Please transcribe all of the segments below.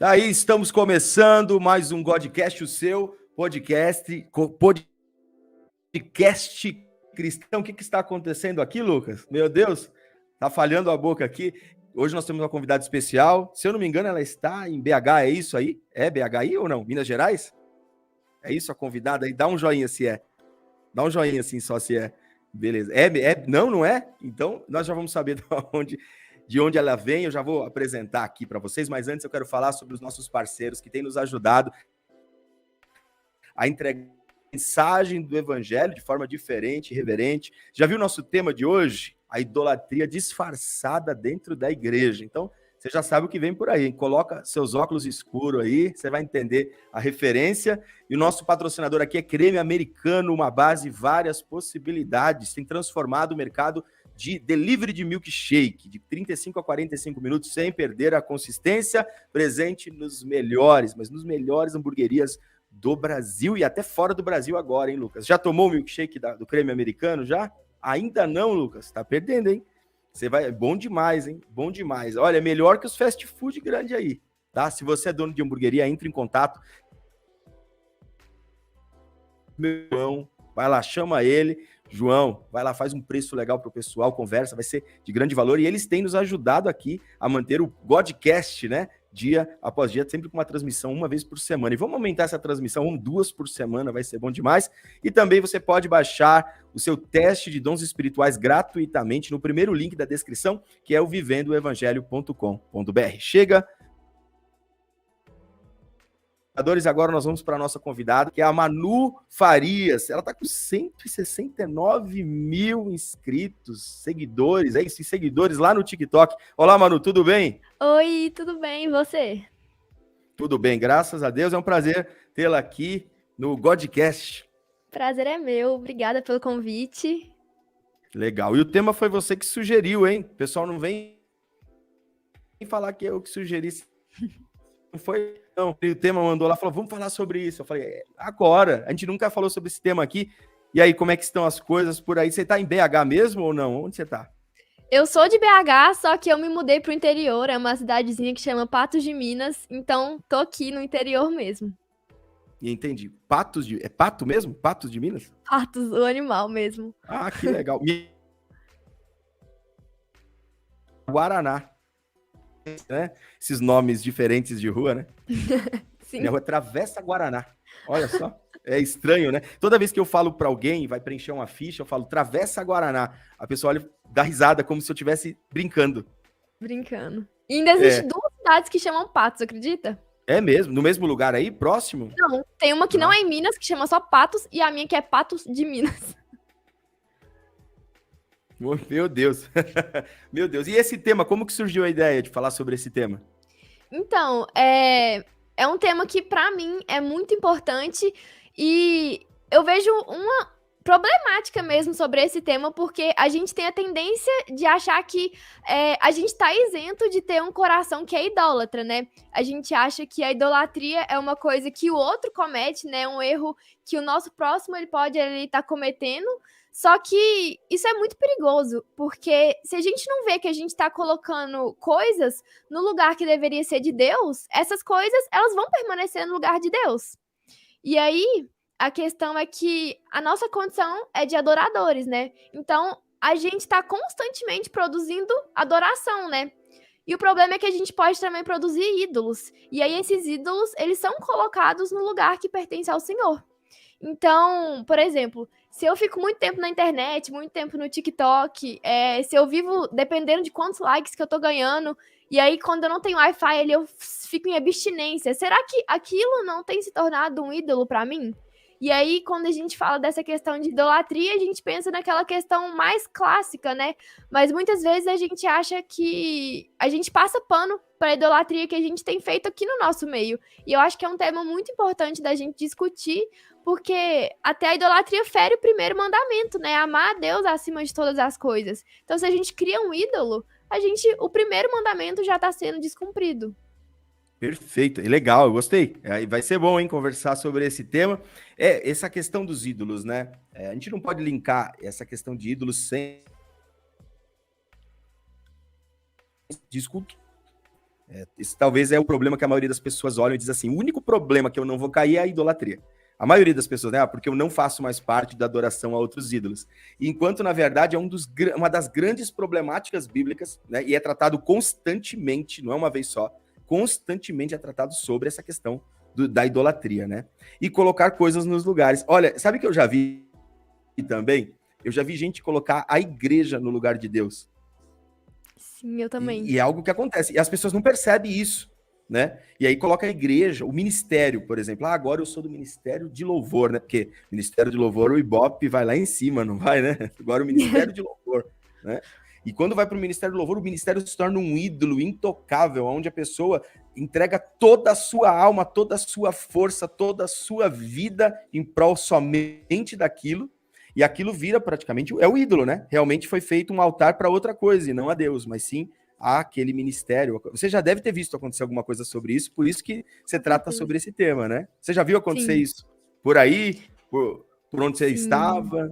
Aí estamos começando mais um Godcast, o seu podcast cristão. O que está acontecendo aqui, Lucas? Meu Deus, tá falhando a boca aqui. Hoje nós temos uma convidada especial. Se eu não me engano, ela está em BH, é isso aí? É BH aí ou não? Minas Gerais? É isso a convidada aí? Dá um joinha se é. Dá um joinha assim só se é. Beleza. Não, não é? Então nós já vamos saber de onde ela vem. Eu já vou apresentar aqui para vocês, mas antes eu quero falar sobre os nossos parceiros que têm nos ajudado a entregar a mensagem do evangelho de forma diferente e reverente. Já viu o nosso tema de hoje? A idolatria disfarçada dentro da igreja. Então, você já sabe o que vem por aí, hein? Coloca seus óculos escuros aí, você vai entender a referência. E o nosso patrocinador aqui é Creme Americano, uma base, várias possibilidades. Tem transformado o mercado de delivery de milkshake, de 35 a 45 minutos, sem perder a consistência, presente nos melhores hamburguerias do Brasil e até fora do Brasil agora, hein, Lucas? Já tomou o milkshake do Creme Americano, já? Ainda não, Lucas? Tá perdendo, hein? Você vai... Bom demais, hein? Bom demais. Olha, é melhor que os fast food grande aí, tá? Se você é dono de hamburgueria, entre em contato. Meu João, vai lá, chama ele. João, vai lá, faz um preço legal pro pessoal, conversa, vai ser de grande valor. E eles têm nos ajudado aqui a manter o Godcast, né? Dia após dia, sempre com uma transmissão uma vez por semana. E vamos aumentar essa transmissão, 2 por semana, vai ser bom demais. E também você pode baixar o seu teste de dons espirituais gratuitamente no primeiro link da descrição, que é o vivendoevangelho.com.br. Chega! Agora nós vamos para a nossa convidada, que é a Manu Farias. Ela está com 169 mil inscritos, seguidores, é isso, e seguidores lá no TikTok. Olá, Manu, tudo bem? Oi, tudo bem? E você? Tudo bem, graças a Deus. É um prazer tê-la aqui no Godcast. Prazer é meu, obrigada pelo convite. Legal. E o tema foi você que sugeriu, hein? O pessoal não vem falar que eu que sugeri. Não foi, não. O tema mandou lá, falou, vamos falar sobre isso. Eu falei, agora. A gente nunca falou sobre esse tema aqui. E aí, como é que estão as coisas por aí? Você tá em BH mesmo ou não? Onde você tá? Eu sou de BH, só que eu me mudei pro interior, é uma cidadezinha que chama Patos de Minas, então tô aqui no interior mesmo. E entendi. É pato mesmo? Patos de Minas? Patos, o animal mesmo. Ah, que legal. Guaraná. Né? Esses nomes diferentes de rua, né? Minha Sim. rua é Travessa Guaraná. Olha só. É estranho, né? Toda vez que eu falo para alguém, vai preencher uma ficha, eu falo Travessa Guaraná. A pessoa olha, dá risada, como se eu estivesse brincando. Brincando. E ainda existe duas cidades que chamam Patos, acredita? É mesmo? No mesmo lugar aí, próximo? Não, tem uma que não é em Minas, que chama só Patos, e a minha que é Patos de Minas. Meu Deus. Meu Deus. E esse tema, como que surgiu a ideia de falar sobre esse tema? Então, é um tema que pra mim é muito importante e eu vejo uma problemática mesmo sobre esse tema, porque a gente tem a tendência de achar que a gente tá isento de ter um coração que é idólatra, né? A gente acha que a idolatria é uma coisa que o outro comete, né? Um erro que o nosso próximo ele pode estar cometendo. Só que isso é muito perigoso, porque se a gente não vê que a gente tá colocando coisas no lugar que deveria ser de Deus, essas coisas elas vão permanecer no lugar de Deus. E aí, a questão é que a nossa condição é de adoradores, né? Então, a gente está constantemente produzindo adoração, né? E o problema é que a gente pode também produzir ídolos. E aí, esses ídolos, eles são colocados no lugar que pertence ao Senhor. Então, por exemplo, se eu fico muito tempo na internet, muito tempo no TikTok, se eu vivo dependendo de quantos likes que eu tô ganhando, e aí quando eu não tenho Wi-Fi ali eu fico em abstinência, será que aquilo não tem se tornado um ídolo pra mim? E aí, quando a gente fala dessa questão de idolatria, a gente pensa naquela questão mais clássica, né? Mas muitas vezes a gente acha que a gente passa pano para a idolatria que a gente tem feito aqui no nosso meio. E eu acho que é um tema muito importante da gente discutir, porque até a idolatria fere o primeiro mandamento, né? Amar a Deus acima de todas as coisas. Então, se a gente cria um ídolo, o primeiro mandamento já está sendo descumprido. Perfeito, é legal, eu gostei. Vai ser bom, hein, conversar sobre esse tema. Essa questão dos ídolos, né? A gente não pode linkar essa questão de ídolos sem discutir. Esse talvez é o problema que a maioria das pessoas olham e diz assim, o único problema que eu não vou cair é a idolatria. A maioria das pessoas, né? Porque eu não faço mais parte da adoração a outros ídolos. Enquanto, na verdade, é uma das grandes problemáticas bíblicas, né? E é tratado constantemente, não é uma vez só, constantemente é tratado sobre essa questão da idolatria, né? E colocar coisas nos lugares. Olha, sabe o que eu já vi também? Eu já vi gente colocar a igreja no lugar de Deus. Sim, eu também. E é algo que acontece. E as pessoas não percebem isso, né? E aí coloca a igreja, o ministério, por exemplo. Ah, agora eu sou do ministério de louvor, né? Porque ministério de louvor, o Ibope vai lá em cima, não vai, né? Agora o ministério de louvor, né? E quando vai para o ministério de louvor, o ministério se torna um ídolo intocável, onde a pessoa entrega toda a sua alma, toda a sua força, toda a sua vida em prol somente daquilo. E aquilo vira praticamente, é o ídolo, né? Realmente foi feito um altar para outra coisa, e não a Deus, mas sim àquele ministério. Você já deve ter visto acontecer alguma coisa sobre isso, por isso que você trata sobre esse tema, né? Você já viu acontecer isso por aí? Por onde você estava?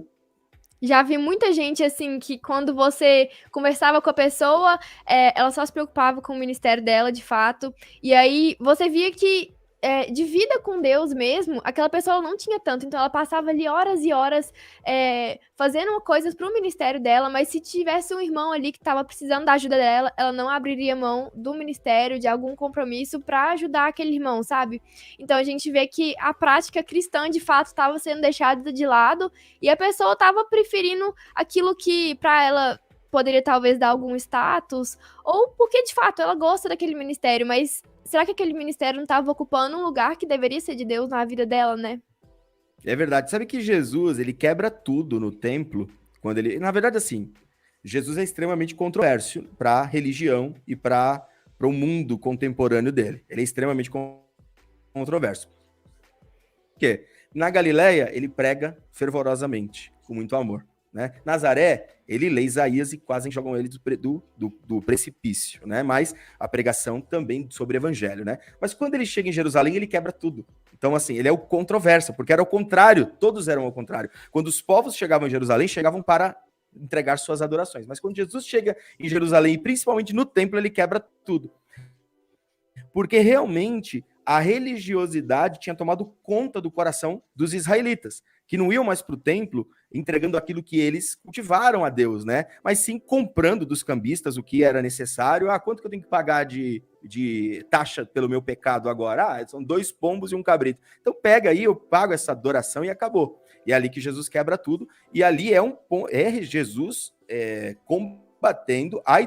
Já vi muita gente, assim, que quando você conversava com a pessoa, ela só se preocupava com o ministério dela, de fato. E aí você via que de vida com Deus mesmo, aquela pessoa não tinha tanto. Então ela passava ali horas e horas fazendo coisas pro ministério dela, mas se tivesse um irmão ali que estava precisando da ajuda dela, ela não abriria mão do ministério, de algum compromisso para ajudar aquele irmão, sabe? Então a gente vê que a prática cristã, de fato, estava sendo deixada de lado e a pessoa estava preferindo aquilo que para ela poderia talvez dar algum status, ou porque de fato ela gosta daquele ministério, mas será que aquele ministério não estava ocupando um lugar que deveria ser de Deus na vida dela, né? É verdade. Sabe que Jesus, ele quebra tudo no templo, quando ele... Na verdade, assim, Jesus é extremamente controverso para a religião e para o mundo contemporâneo dele. Ele é extremamente controverso. Por quê? Na Galileia, ele prega fervorosamente, com muito amor. Né? Nazaré, ele lê Isaías e quase jogam ele do precipício, né? Mas a pregação também sobre o evangelho, né? Mas quando ele chega em Jerusalém, ele quebra tudo. Então, assim, ele é o controverso, porque era o contrário, todos eram ao contrário. Quando os povos chegavam em Jerusalém, chegavam para entregar suas adorações. Mas quando Jesus chega em Jerusalém, e principalmente no templo, ele quebra tudo. Porque realmente a religiosidade tinha tomado conta do coração dos israelitas, que não iam mais para o templo entregando aquilo que eles cultivaram a Deus, né? Mas sim comprando dos cambistas o que era necessário. Ah, quanto que eu tenho que pagar de taxa pelo meu pecado agora? Ah, são 2 pombos e um cabrito. Então pega aí, eu pago essa adoração e acabou. E é ali que Jesus quebra tudo. E ali é Jesus combatendo a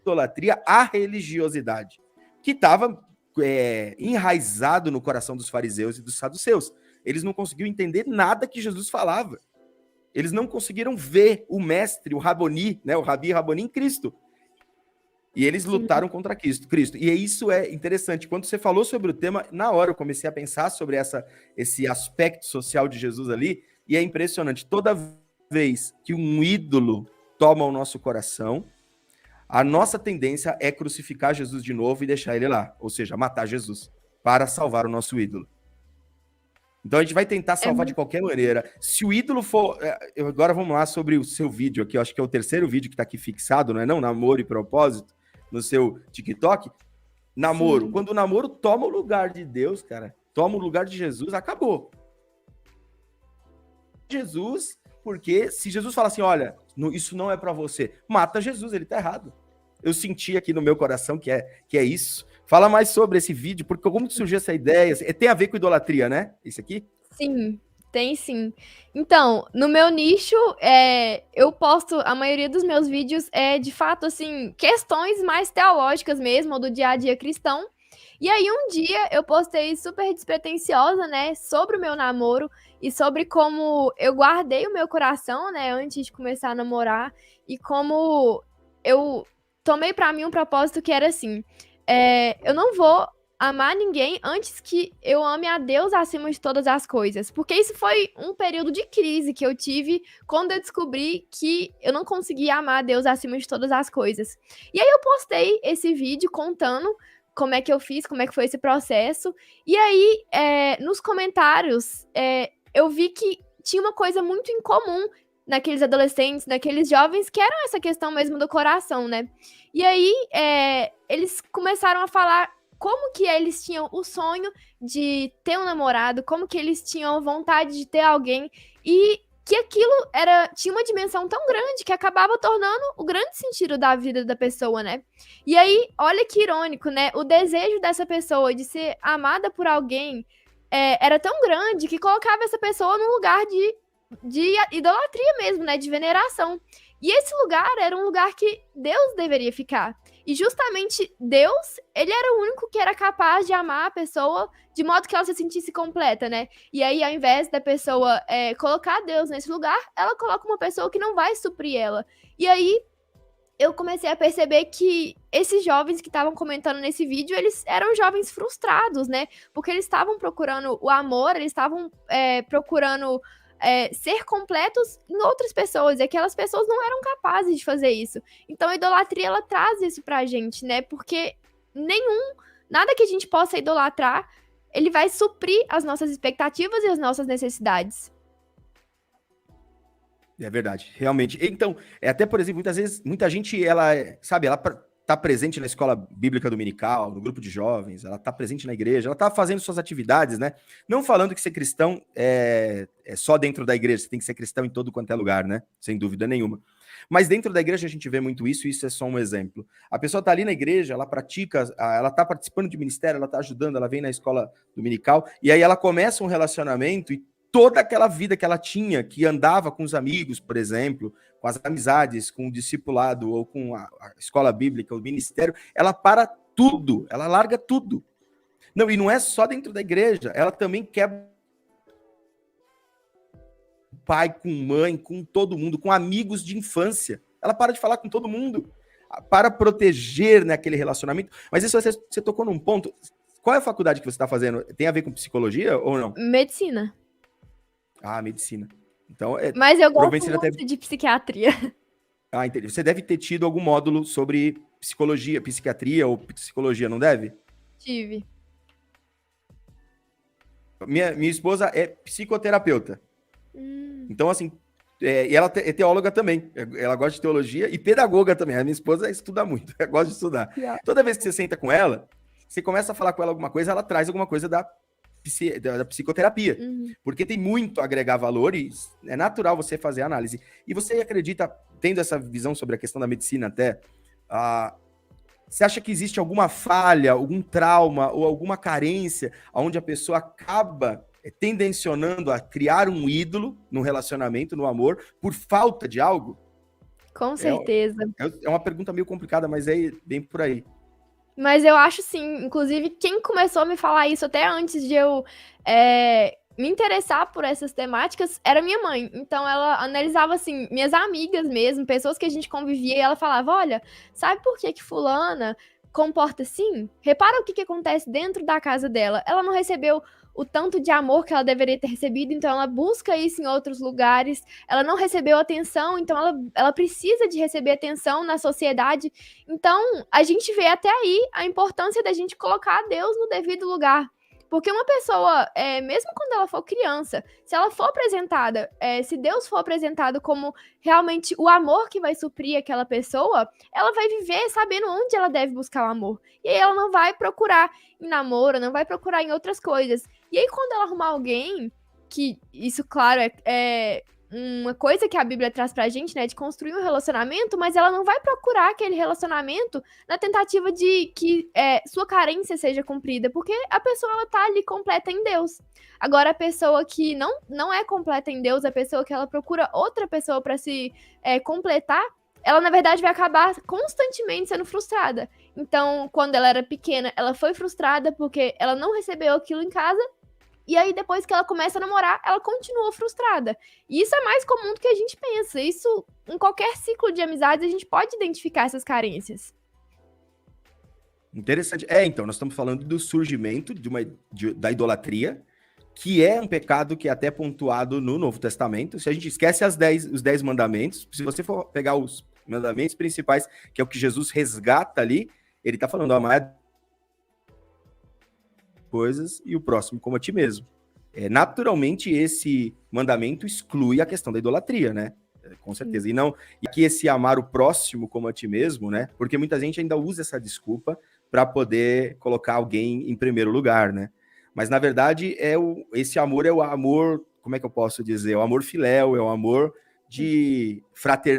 idolatria, a religiosidade, que estava enraizado no coração dos fariseus e dos saduceus. Eles não conseguiam entender nada que Jesus falava. Eles não conseguiram ver o mestre, o Raboni, né, o Rabi Raboni em Cristo. E eles lutaram contra Cristo. E isso é interessante. Quando você falou sobre o tema, na hora eu comecei a pensar sobre esse aspecto social de Jesus ali, e é impressionante. Toda vez que um ídolo toma o nosso coração, a nossa tendência é crucificar Jesus de novo e deixar ele lá. Ou seja, matar Jesus para salvar o nosso ídolo. Então a gente vai tentar salvar de qualquer maneira. Se o ídolo for... Agora vamos lá sobre o seu vídeo aqui. Eu acho que é o terceiro vídeo que está aqui fixado, não é não? Namoro e propósito, no seu TikTok. Namoro. Sim. Quando o namoro toma o lugar de Deus, cara, toma o lugar de Jesus, acabou. Jesus, porque se Jesus fala assim, olha, isso não é para você, mata Jesus, ele tá errado. Eu senti aqui no meu coração que é isso. Fala mais sobre esse vídeo, porque como surgiu essa ideia? Tem a ver com idolatria, né? Isso aqui? Sim, tem sim. Então, no meu nicho, eu posto, a maioria dos meus vídeos de fato, assim, questões mais teológicas mesmo, ou do dia a dia cristão. E aí, um dia, eu postei super despretensiosa, né, sobre o meu namoro e sobre como eu guardei o meu coração, né, antes de começar a namorar, e como eu tomei pra mim um propósito que era assim, eu não vou amar ninguém antes que eu ame a Deus acima de todas as coisas. Porque isso foi um período de crise que eu tive quando eu descobri que eu não conseguia amar a Deus acima de todas as coisas. E aí eu postei esse vídeo contando como é que eu fiz, como é que foi esse processo. E aí, nos comentários, eu vi que tinha uma coisa muito em comum naqueles adolescentes, naqueles jovens que eram essa questão mesmo do coração, né? E aí, eles começaram a falar como que eles tinham o sonho de ter um namorado, como que eles tinham vontade de ter alguém, e que aquilo tinha uma dimensão tão grande que acabava tornando o grande sentido da vida da pessoa, né? E aí, olha que irônico, né? O desejo dessa pessoa de ser amada por alguém era tão grande que colocava essa pessoa num lugar de idolatria mesmo, né? De veneração. E esse lugar era um lugar que Deus deveria ficar. E justamente Deus, ele era o único que era capaz de amar a pessoa de modo que ela se sentisse completa, né? E aí, ao invés da pessoa colocar Deus nesse lugar, ela coloca uma pessoa que não vai suprir ela. E aí, eu comecei a perceber que esses jovens que estavam comentando nesse vídeo, eles eram jovens frustrados, né? Porque eles estavam procurando o amor, eles estavam procurando ser completos em outras pessoas, e aquelas pessoas não eram capazes de fazer isso. Então a idolatria, ela traz isso pra gente, né? Porque nada que a gente possa idolatrar, ele vai suprir as nossas expectativas e as nossas necessidades. É verdade, realmente. Então, até, por exemplo, muitas vezes, muita gente, ela tá presente na escola bíblica dominical, no grupo de jovens, ela tá presente na igreja, ela tá fazendo suas atividades, né? Não falando que ser cristão é só dentro da igreja, você tem que ser cristão em todo quanto é lugar, né? Sem dúvida nenhuma. Mas dentro da igreja a gente vê muito isso, e isso é só um exemplo. A pessoa tá ali na igreja, ela pratica, ela tá participando de ministério, ela tá ajudando, ela vem na escola dominical, e aí ela começa um relacionamento e toda aquela vida que ela tinha, que andava com os amigos, por exemplo, com as amizades, com o discipulado, ou com a escola bíblica, o ministério, ela para tudo, ela larga tudo. Não, e não é só dentro da igreja, ela também quer pai, com mãe, com todo mundo, com amigos de infância. Ela para de falar com todo mundo, para proteger naquele relacionamento. Mas isso você tocou num ponto. Qual é a faculdade que você está fazendo? Tem a ver com psicologia ou não? Medicina. Ah, medicina. Então, mas eu gosto muito de psiquiatria. Ah, entendi. Você deve ter tido algum módulo sobre psicologia, psiquiatria ou psicologia, não deve? Tive. Minha esposa é psicoterapeuta. Então, assim, e ela é teóloga também. Ela gosta de teologia e pedagoga também. A minha esposa estuda muito, ela gosta de estudar. Yeah. Toda vez que você senta com ela, você começa a falar com ela alguma coisa, ela traz alguma coisa da psicoterapia, porque tem muito a agregar valor e é natural você fazer análise. E você acredita, tendo essa visão sobre a questão da medicina até, você acha que existe alguma falha, algum trauma ou alguma carência onde a pessoa acaba tendencionando a criar um ídolo no relacionamento, no amor, por falta de algo? Com certeza. É uma pergunta meio complicada, mas é bem por aí. Mas eu acho sim, inclusive quem começou a me falar isso até antes de eu me interessar por essas temáticas era minha mãe. Então ela analisava assim, minhas amigas mesmo, pessoas que a gente convivia, e ela falava, olha, sabe por que fulana comporta assim? Repara o que acontece dentro da casa dela. Ela não recebeu o tanto de amor que ela deveria ter recebido, então ela busca isso em outros lugares, ela não recebeu atenção, então ela precisa de receber atenção na sociedade. Então, a gente vê até aí a importância da gente colocar Deus no devido lugar. Porque uma pessoa, mesmo quando ela for criança, se ela for apresentada, se Deus for apresentado como realmente o amor que vai suprir aquela pessoa, ela vai viver sabendo onde ela deve buscar o amor. E aí ela não vai procurar em namoro, não vai procurar em outras coisas. E aí quando ela arrumar alguém, que isso, claro, é uma coisa que a Bíblia traz pra gente, né, de construir um relacionamento, mas ela não vai procurar aquele relacionamento na tentativa de que sua carência seja cumprida, porque a pessoa, ela tá ali completa em Deus. Agora, a pessoa que não é completa em Deus, a pessoa que ela procura outra pessoa para se completar, ela, na verdade, vai acabar constantemente sendo frustrada. Então, quando ela era pequena, ela foi frustrada porque ela não recebeu aquilo em casa. E aí, depois que ela começa a namorar, ela continua frustrada. E isso é mais comum do que a gente pensa. Isso, em qualquer ciclo de amizades, a gente pode identificar essas carências. Interessante. Então, nós estamos falando do surgimento da idolatria, que é um pecado que é até pontuado no Novo Testamento. Se a gente esquece os 10 mandamentos, se você for pegar os mandamentos principais, que é o que Jesus resgata ali, ele está falando, amar coisas e o próximo como a ti mesmo. Naturalmente, esse mandamento exclui a questão da idolatria, né? com certeza. E não, e aqui esse amar o próximo como a ti mesmo, né? Porque muita gente ainda usa essa desculpa para poder colocar alguém em primeiro lugar, né? Mas na verdade esse amor é o amor, como é que eu posso dizer? É o amor filéu, é o amor de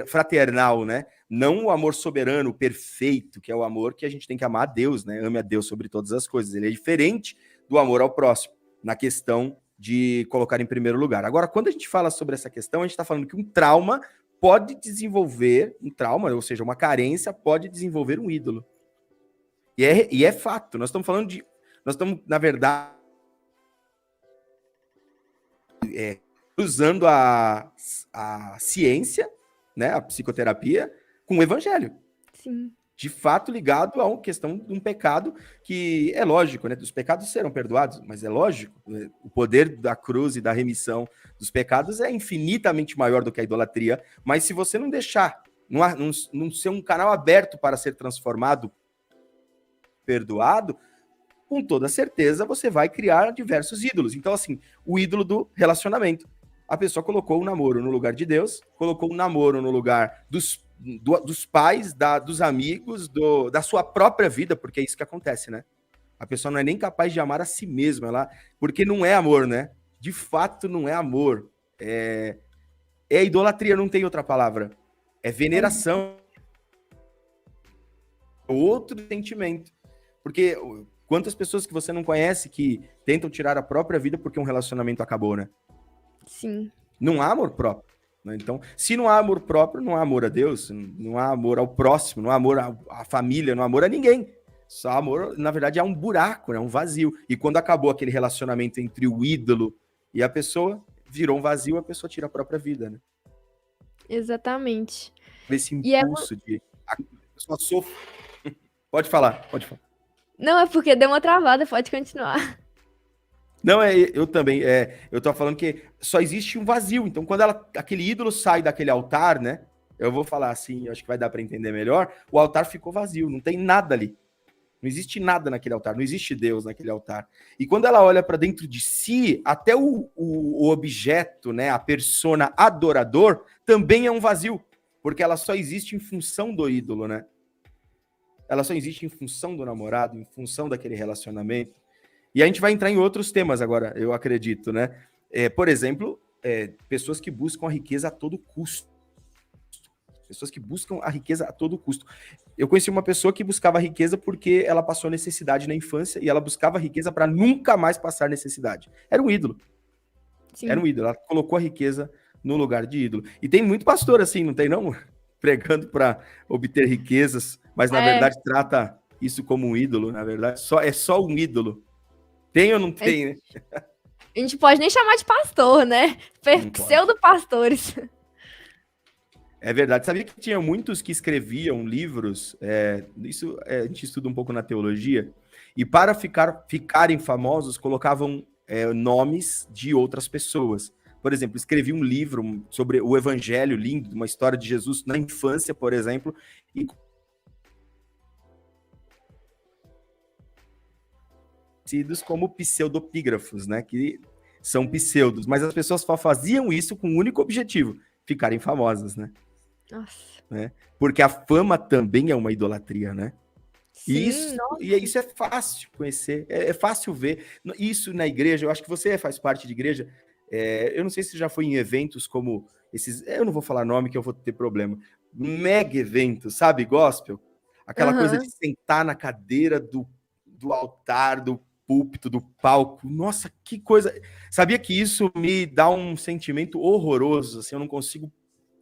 fraternal, né? Não o amor soberano, perfeito, que é o amor que a gente tem que amar a Deus, né? Ame a Deus sobre todas as coisas. Ele é diferente do amor ao próximo, na questão de colocar em primeiro lugar. Agora, quando a gente fala sobre essa questão, a gente está falando que um trauma pode desenvolver, um trauma, ou seja, uma carência, pode desenvolver um ídolo. E é fato, nós estamos, na verdade, usando a ciência, né, a psicoterapia, com o evangelho. Sim. De fato ligado a uma questão de um pecado que é lógico, né? Os pecados serão perdoados, mas é lógico, né? O poder da cruz e da remissão dos pecados é infinitamente maior do que a idolatria, mas se você não deixar, não ser um canal aberto para ser transformado, perdoado, com toda certeza você vai criar diversos ídolos. Então, assim, o ídolo do relacionamento. A pessoa colocou o namoro no lugar de Deus, colocou o namoro no lugar dos pais, dos amigos, da sua própria vida, porque é isso que acontece, né? A pessoa não é nem capaz de amar a si mesma, porque não é amor, né? De fato, não é amor. É idolatria, não tem outra palavra. É veneração. Outro sentimento. Porque quantas pessoas que você não conhece que tentam tirar a própria vida porque um relacionamento acabou, né? Sim. Não há amor próprio. Né? Então, se não há amor próprio, não há amor a Deus, não há amor ao próximo, não há amor à família, não há amor a ninguém. Só amor, na verdade, é um buraco, né? Um vazio. E quando acabou aquele relacionamento entre o ídolo e a pessoa, virou um vazio, a pessoa tira a própria vida, né? Exatamente. Esse impulso de... A pessoa sofre. Pode falar. Não, é porque deu uma travada, pode continuar. Não, eu também. Eu tô falando que só existe um vazio. Então, quando aquele ídolo sai daquele altar, né? Eu vou falar assim, acho que vai dar para entender melhor. O altar ficou vazio, não tem nada ali. Não existe nada naquele altar, não existe Deus naquele altar. E quando ela olha para dentro de si, até o objeto, né, a persona adorador, também é um vazio, porque ela só existe em função do ídolo, né? Ela só existe em função do namorado, em função daquele relacionamento. E a gente vai entrar em outros temas agora, eu acredito, né? Por exemplo, pessoas que buscam a riqueza a todo custo. Pessoas que buscam a riqueza a todo custo. Eu conheci uma pessoa que buscava a riqueza porque ela passou necessidade na infância e ela buscava a riqueza para nunca mais passar necessidade. Era um ídolo. Sim. Era um ídolo. Ela colocou a riqueza no lugar de ídolo. E tem muito pastor assim, não tem não? Pregando para obter riquezas, mas na verdade trata isso como um ídolo, na verdade. É só um ídolo. Tem ou não tem, né? A gente pode nem chamar de pastor, né? Pseudo-pastores. É verdade. Sabia que tinha muitos que escreviam livros, isso a gente estuda um pouco na teologia, e para ficarem famosos, colocavam nomes de outras pessoas. Por exemplo, escrevi um livro sobre o evangelho lindo, uma história de Jesus na infância, por exemplo, e conhecidos como pseudopígrafos, né? Que são pseudos, mas as pessoas só faziam isso com um único objetivo, ficarem famosas, né? Nossa. Né? Porque a fama também é uma idolatria, né? Sim, isso é fácil conhecer, é fácil ver. Isso na igreja, eu acho que você faz parte de igreja. Eu não sei se já foi em eventos como esses. Eu não vou falar nome que eu vou ter problema. Mega eventos, sabe? Gospel. Aquela coisa de sentar na cadeira do altar, do púlpito, do palco. Nossa, que coisa. Sabia que isso me dá um sentimento horroroso? Assim, eu não consigo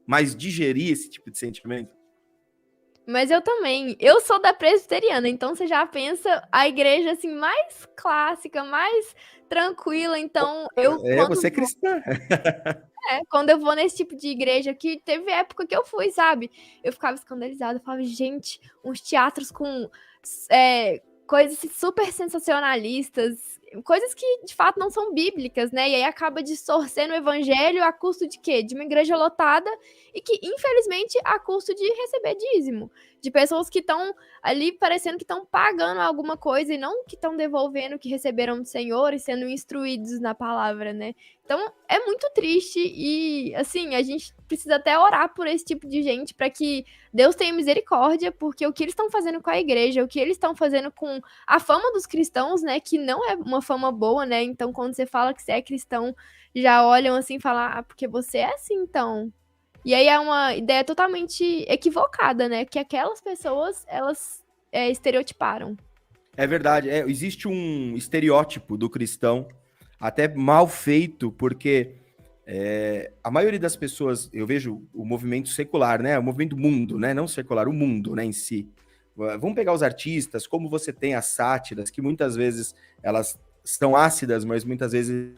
mais digerir esse tipo de sentimento. Mas eu também. Eu sou da presbiteriana, então você já pensa a igreja assim mais clássica, mais tranquila. Então Você é cristã. Quando eu vou nesse tipo de igreja aqui, teve época que eu fui, sabe? Eu ficava escandalizada, eu falava, gente, uns teatros com coisas super sensacionalistas, coisas que de fato não são bíblicas, né? E aí acaba distorcendo o evangelho a custo de quê? De uma igreja lotada e que, infelizmente, a custo de receber dízimo. De pessoas que estão ali parecendo que estão pagando alguma coisa e não que estão devolvendo o que receberam do Senhor e sendo instruídos na palavra, né? Então, é muito triste e, assim, a gente precisa até orar por esse tipo de gente para que Deus tenha misericórdia, porque o que eles estão fazendo com a igreja, o que eles estão fazendo com a fama dos cristãos, né, que não é uma fama boa, né? Então, quando você fala que você é cristão, já olham assim e falam, ah, porque você é assim, então. E aí é uma ideia totalmente equivocada, né? Que aquelas pessoas, elas estereotiparam. É verdade, existe um estereótipo do cristão, até mal feito, porque a maioria das pessoas, eu vejo o movimento secular, né? O movimento mundo, né? Não secular, o mundo, né, em si. Vamos pegar os artistas, como você tem as sátiras, que muitas vezes elas são ácidas, mas muitas vezes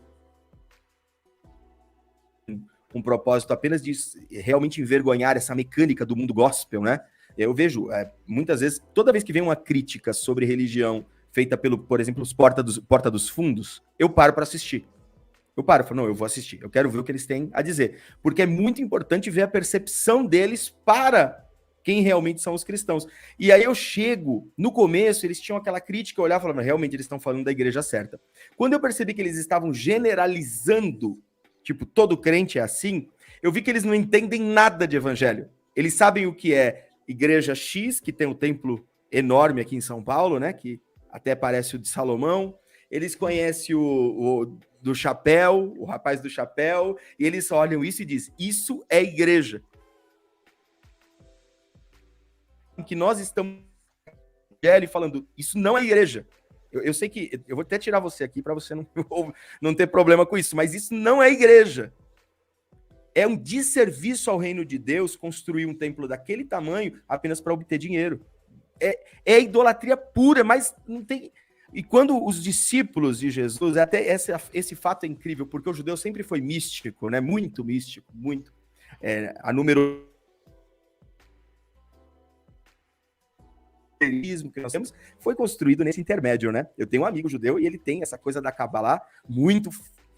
um propósito apenas de realmente envergonhar essa mecânica do mundo gospel, né? Eu vejo, muitas vezes, toda vez que vem uma crítica sobre religião feita pelo, por exemplo, os Porta dos Fundos, eu paro para assistir. Eu paro, falo, não, eu vou assistir, eu quero ver o que eles têm a dizer. Porque é muito importante ver a percepção deles para quem realmente são os cristãos. E aí eu chego, no começo, eles tinham aquela crítica, eu olhava e falava, realmente eles estão falando da igreja certa. Quando eu percebi que eles estavam generalizando, tipo, todo crente é assim, eu vi que eles não entendem nada de evangelho. Eles sabem o que é igreja X, que tem um templo enorme aqui em São Paulo, né, que até parece o de Salomão. Eles conhecem o do chapéu, o rapaz do chapéu, e eles olham isso e dizem, isso é igreja. Que nós estamos falando, isso não é igreja. Eu sei que, eu vou até tirar você aqui para você não ter problema com isso, mas isso não é igreja. É um desserviço ao reino de Deus construir um templo daquele tamanho apenas para obter dinheiro. É idolatria pura, mas não tem... E quando os discípulos de Jesus, até esse fato é incrível, porque o judeu sempre foi místico, né? Muito místico, muito. A número que nós temos foi construído nesse intermédio, né? Eu tenho um amigo judeu e ele tem essa coisa da Kabbalah muito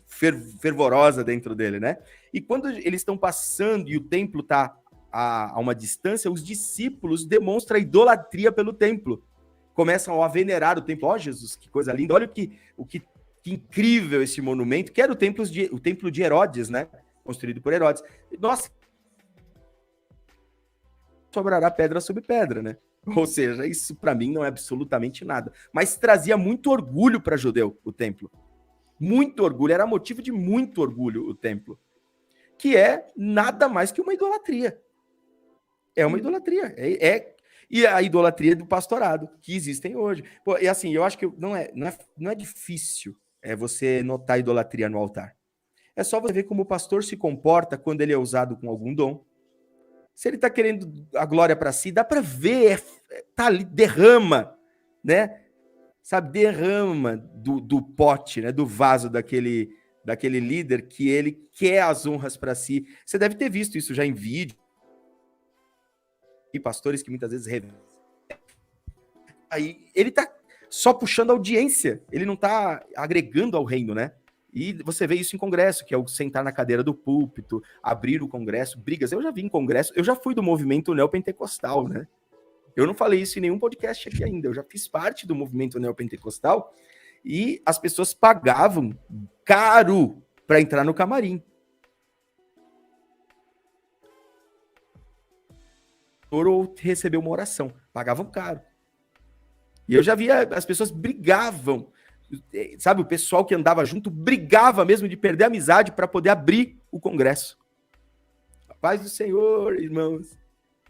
fervorosa dentro dele, né? E quando eles estão passando e o templo está a uma distância, os discípulos demonstram a idolatria pelo templo. Começam a venerar o templo. Ó, Jesus, que coisa linda. Olha que incrível esse monumento, que era o templo de Herodes, né? Construído por Herodes. Nossa, sobrará pedra sobre pedra, né? Ou seja, isso para mim não é absolutamente nada. Mas trazia muito orgulho para judeu o templo. Muito orgulho, era motivo de muito orgulho o templo. Que é nada mais que uma idolatria. É uma idolatria. E a idolatria do pastorado, que existem hoje. Pô, e assim, eu acho que não é difícil você notar a idolatria no altar. É só você ver como o pastor se comporta quando ele é usado com algum dom. Se ele está querendo a glória para si, dá para ver, tá ali, derrama, né? Sabe, derrama do pote, né? Do vaso daquele líder que ele quer as honras para si. Você deve ter visto isso já em vídeo. E pastores que muitas vezes aí ele tá só puxando audiência, ele não tá agregando ao reino, né? E você vê isso em congresso, que é o sentar na cadeira do púlpito, abrir o congresso, brigas. Eu já vi em congresso, eu já fui do movimento neopentecostal, né? Eu não falei isso em nenhum podcast aqui ainda, eu já fiz parte do movimento neopentecostal e as pessoas pagavam caro para entrar no camarim. Ou receber uma oração, pagavam caro. E eu já via as pessoas brigavam, sabe, o pessoal que andava junto brigava mesmo de perder a amizade para poder abrir o congresso. A paz do Senhor, irmãos.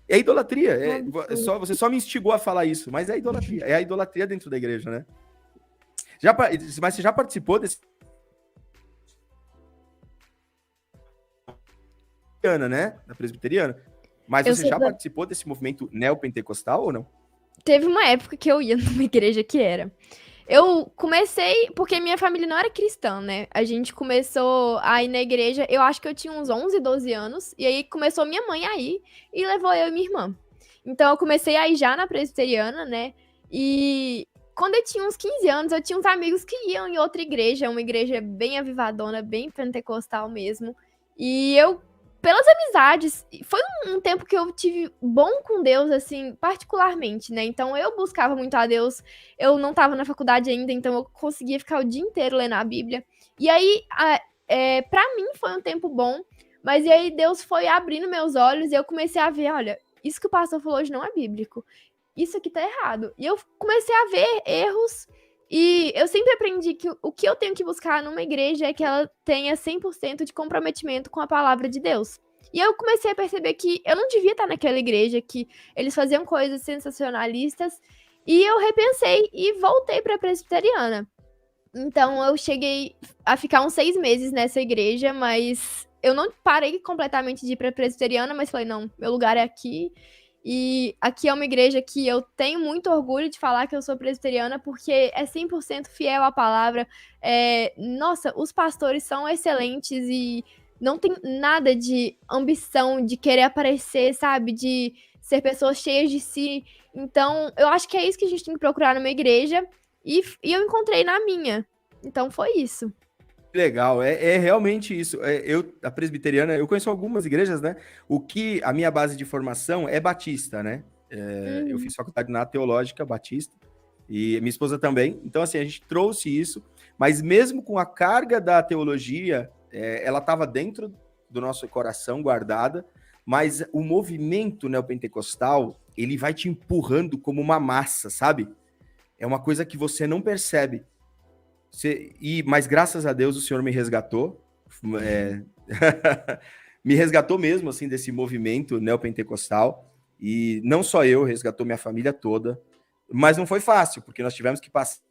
É idolatria. Você só me instigou a falar isso, mas é idolatria. É a idolatria dentro da igreja, né? Mas você já participou desse... né? Da presbiteriana? Mas você já participou desse movimento neopentecostal ou não? Teve uma época que eu ia numa igreja que era. Eu comecei, porque minha família não era cristã, né? A gente começou a ir na igreja, eu acho que eu tinha uns 11, 12 anos, e aí começou minha mãe a ir, e levou eu e minha irmã. Então eu comecei a ir já na presbiteriana, né? E quando eu tinha uns 15 anos, eu tinha uns amigos que iam em outra igreja, uma igreja bem avivadona, bem pentecostal mesmo. E eu, pelas amizades, foi um tempo que eu tive bom com Deus, assim, particularmente, né? Então eu buscava muito a Deus, eu não tava na faculdade ainda, então eu conseguia ficar o dia inteiro lendo a Bíblia. E aí, para mim foi um tempo bom, mas e aí Deus foi abrindo meus olhos e eu comecei a ver, olha, isso que o pastor falou hoje não é bíblico. Isso aqui tá errado. E eu comecei a ver erros e eu sempre aprendi que o que eu tenho que buscar numa igreja é que ela tenha 100% de comprometimento com a palavra de Deus. E eu comecei a perceber que eu não devia estar naquela igreja, que eles faziam coisas sensacionalistas, e eu repensei e voltei para a presbiteriana. Então eu cheguei a ficar uns 6 meses nessa igreja, mas eu não parei completamente de ir para a presbiteriana, mas falei, não, meu lugar é aqui. E aqui é uma igreja que eu tenho muito orgulho de falar que eu sou presbiteriana, porque é 100% fiel à palavra. Nossa, os pastores são excelentes e não tem nada de ambição, de querer aparecer, sabe? De ser pessoas cheias de si. Então, eu acho que é isso que a gente tem que procurar numa igreja. E eu encontrei na minha. Então, foi isso. Legal, é realmente isso. A presbiteriana, eu conheço algumas igrejas, né? A minha base de formação é batista, né? Eu fiz faculdade na teológica batista e minha esposa também. Então, assim, a gente trouxe isso, mas mesmo com a carga da teologia, ela estava dentro do nosso coração, guardada, mas o movimento neopentecostal, ele vai te empurrando como uma massa, sabe? É uma coisa que você não percebe. Mas graças a Deus o Senhor me resgatou. Me resgatou mesmo, assim, desse movimento neopentecostal. E não só eu, resgatou minha família toda. Mas não foi fácil, porque nós tivemos que passar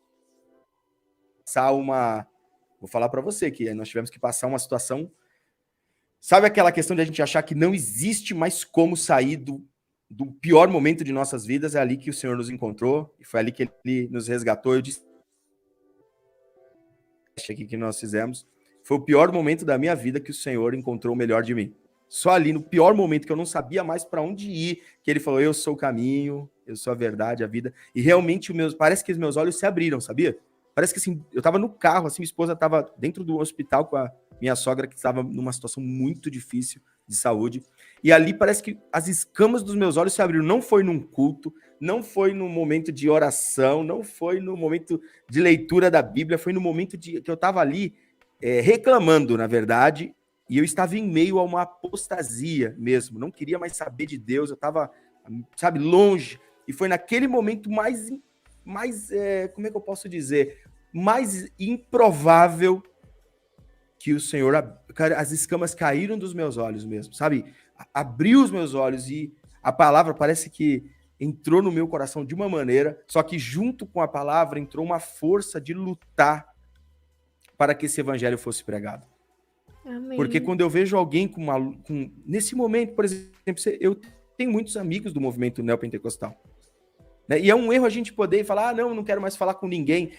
uma... Vou falar para você que nós tivemos que passar uma situação... Sabe aquela questão de a gente achar que não existe mais como sair do pior momento de nossas vidas? É ali que o Senhor nos encontrou, e foi ali que Ele nos resgatou. Eu disse aqui que nós fizemos, foi o pior momento da minha vida que o Senhor encontrou o melhor de mim. Só ali, no pior momento, que eu não sabia mais para onde ir, que Ele falou, eu sou o caminho, eu sou a verdade, a vida. E realmente, parece que os meus olhos se abriram, sabia? Parece que assim, eu estava no carro, assim, minha esposa estava dentro do hospital com a minha sogra, que estava numa situação muito difícil de saúde. E ali parece que as escamas dos meus olhos se abriram. Não foi num culto, não foi no momento de oração, não foi no momento de leitura da Bíblia, foi no momento que eu estava ali reclamando, na verdade, e eu estava em meio a uma apostasia mesmo, não queria mais saber de Deus, eu estava, sabe, longe, e foi naquele momento mais como é que eu posso dizer, mais improvável que o Senhor, as escamas caíram dos meus olhos mesmo, sabe, abriu os meus olhos e a palavra parece que entrou no meu coração de uma maneira, só que junto com a palavra entrou uma força de lutar para que esse evangelho fosse pregado. Amém. Porque quando eu vejo alguém nesse momento, por exemplo, eu tenho muitos amigos do movimento neopentecostal, né? E é um erro a gente poder falar, não quero mais falar com ninguém.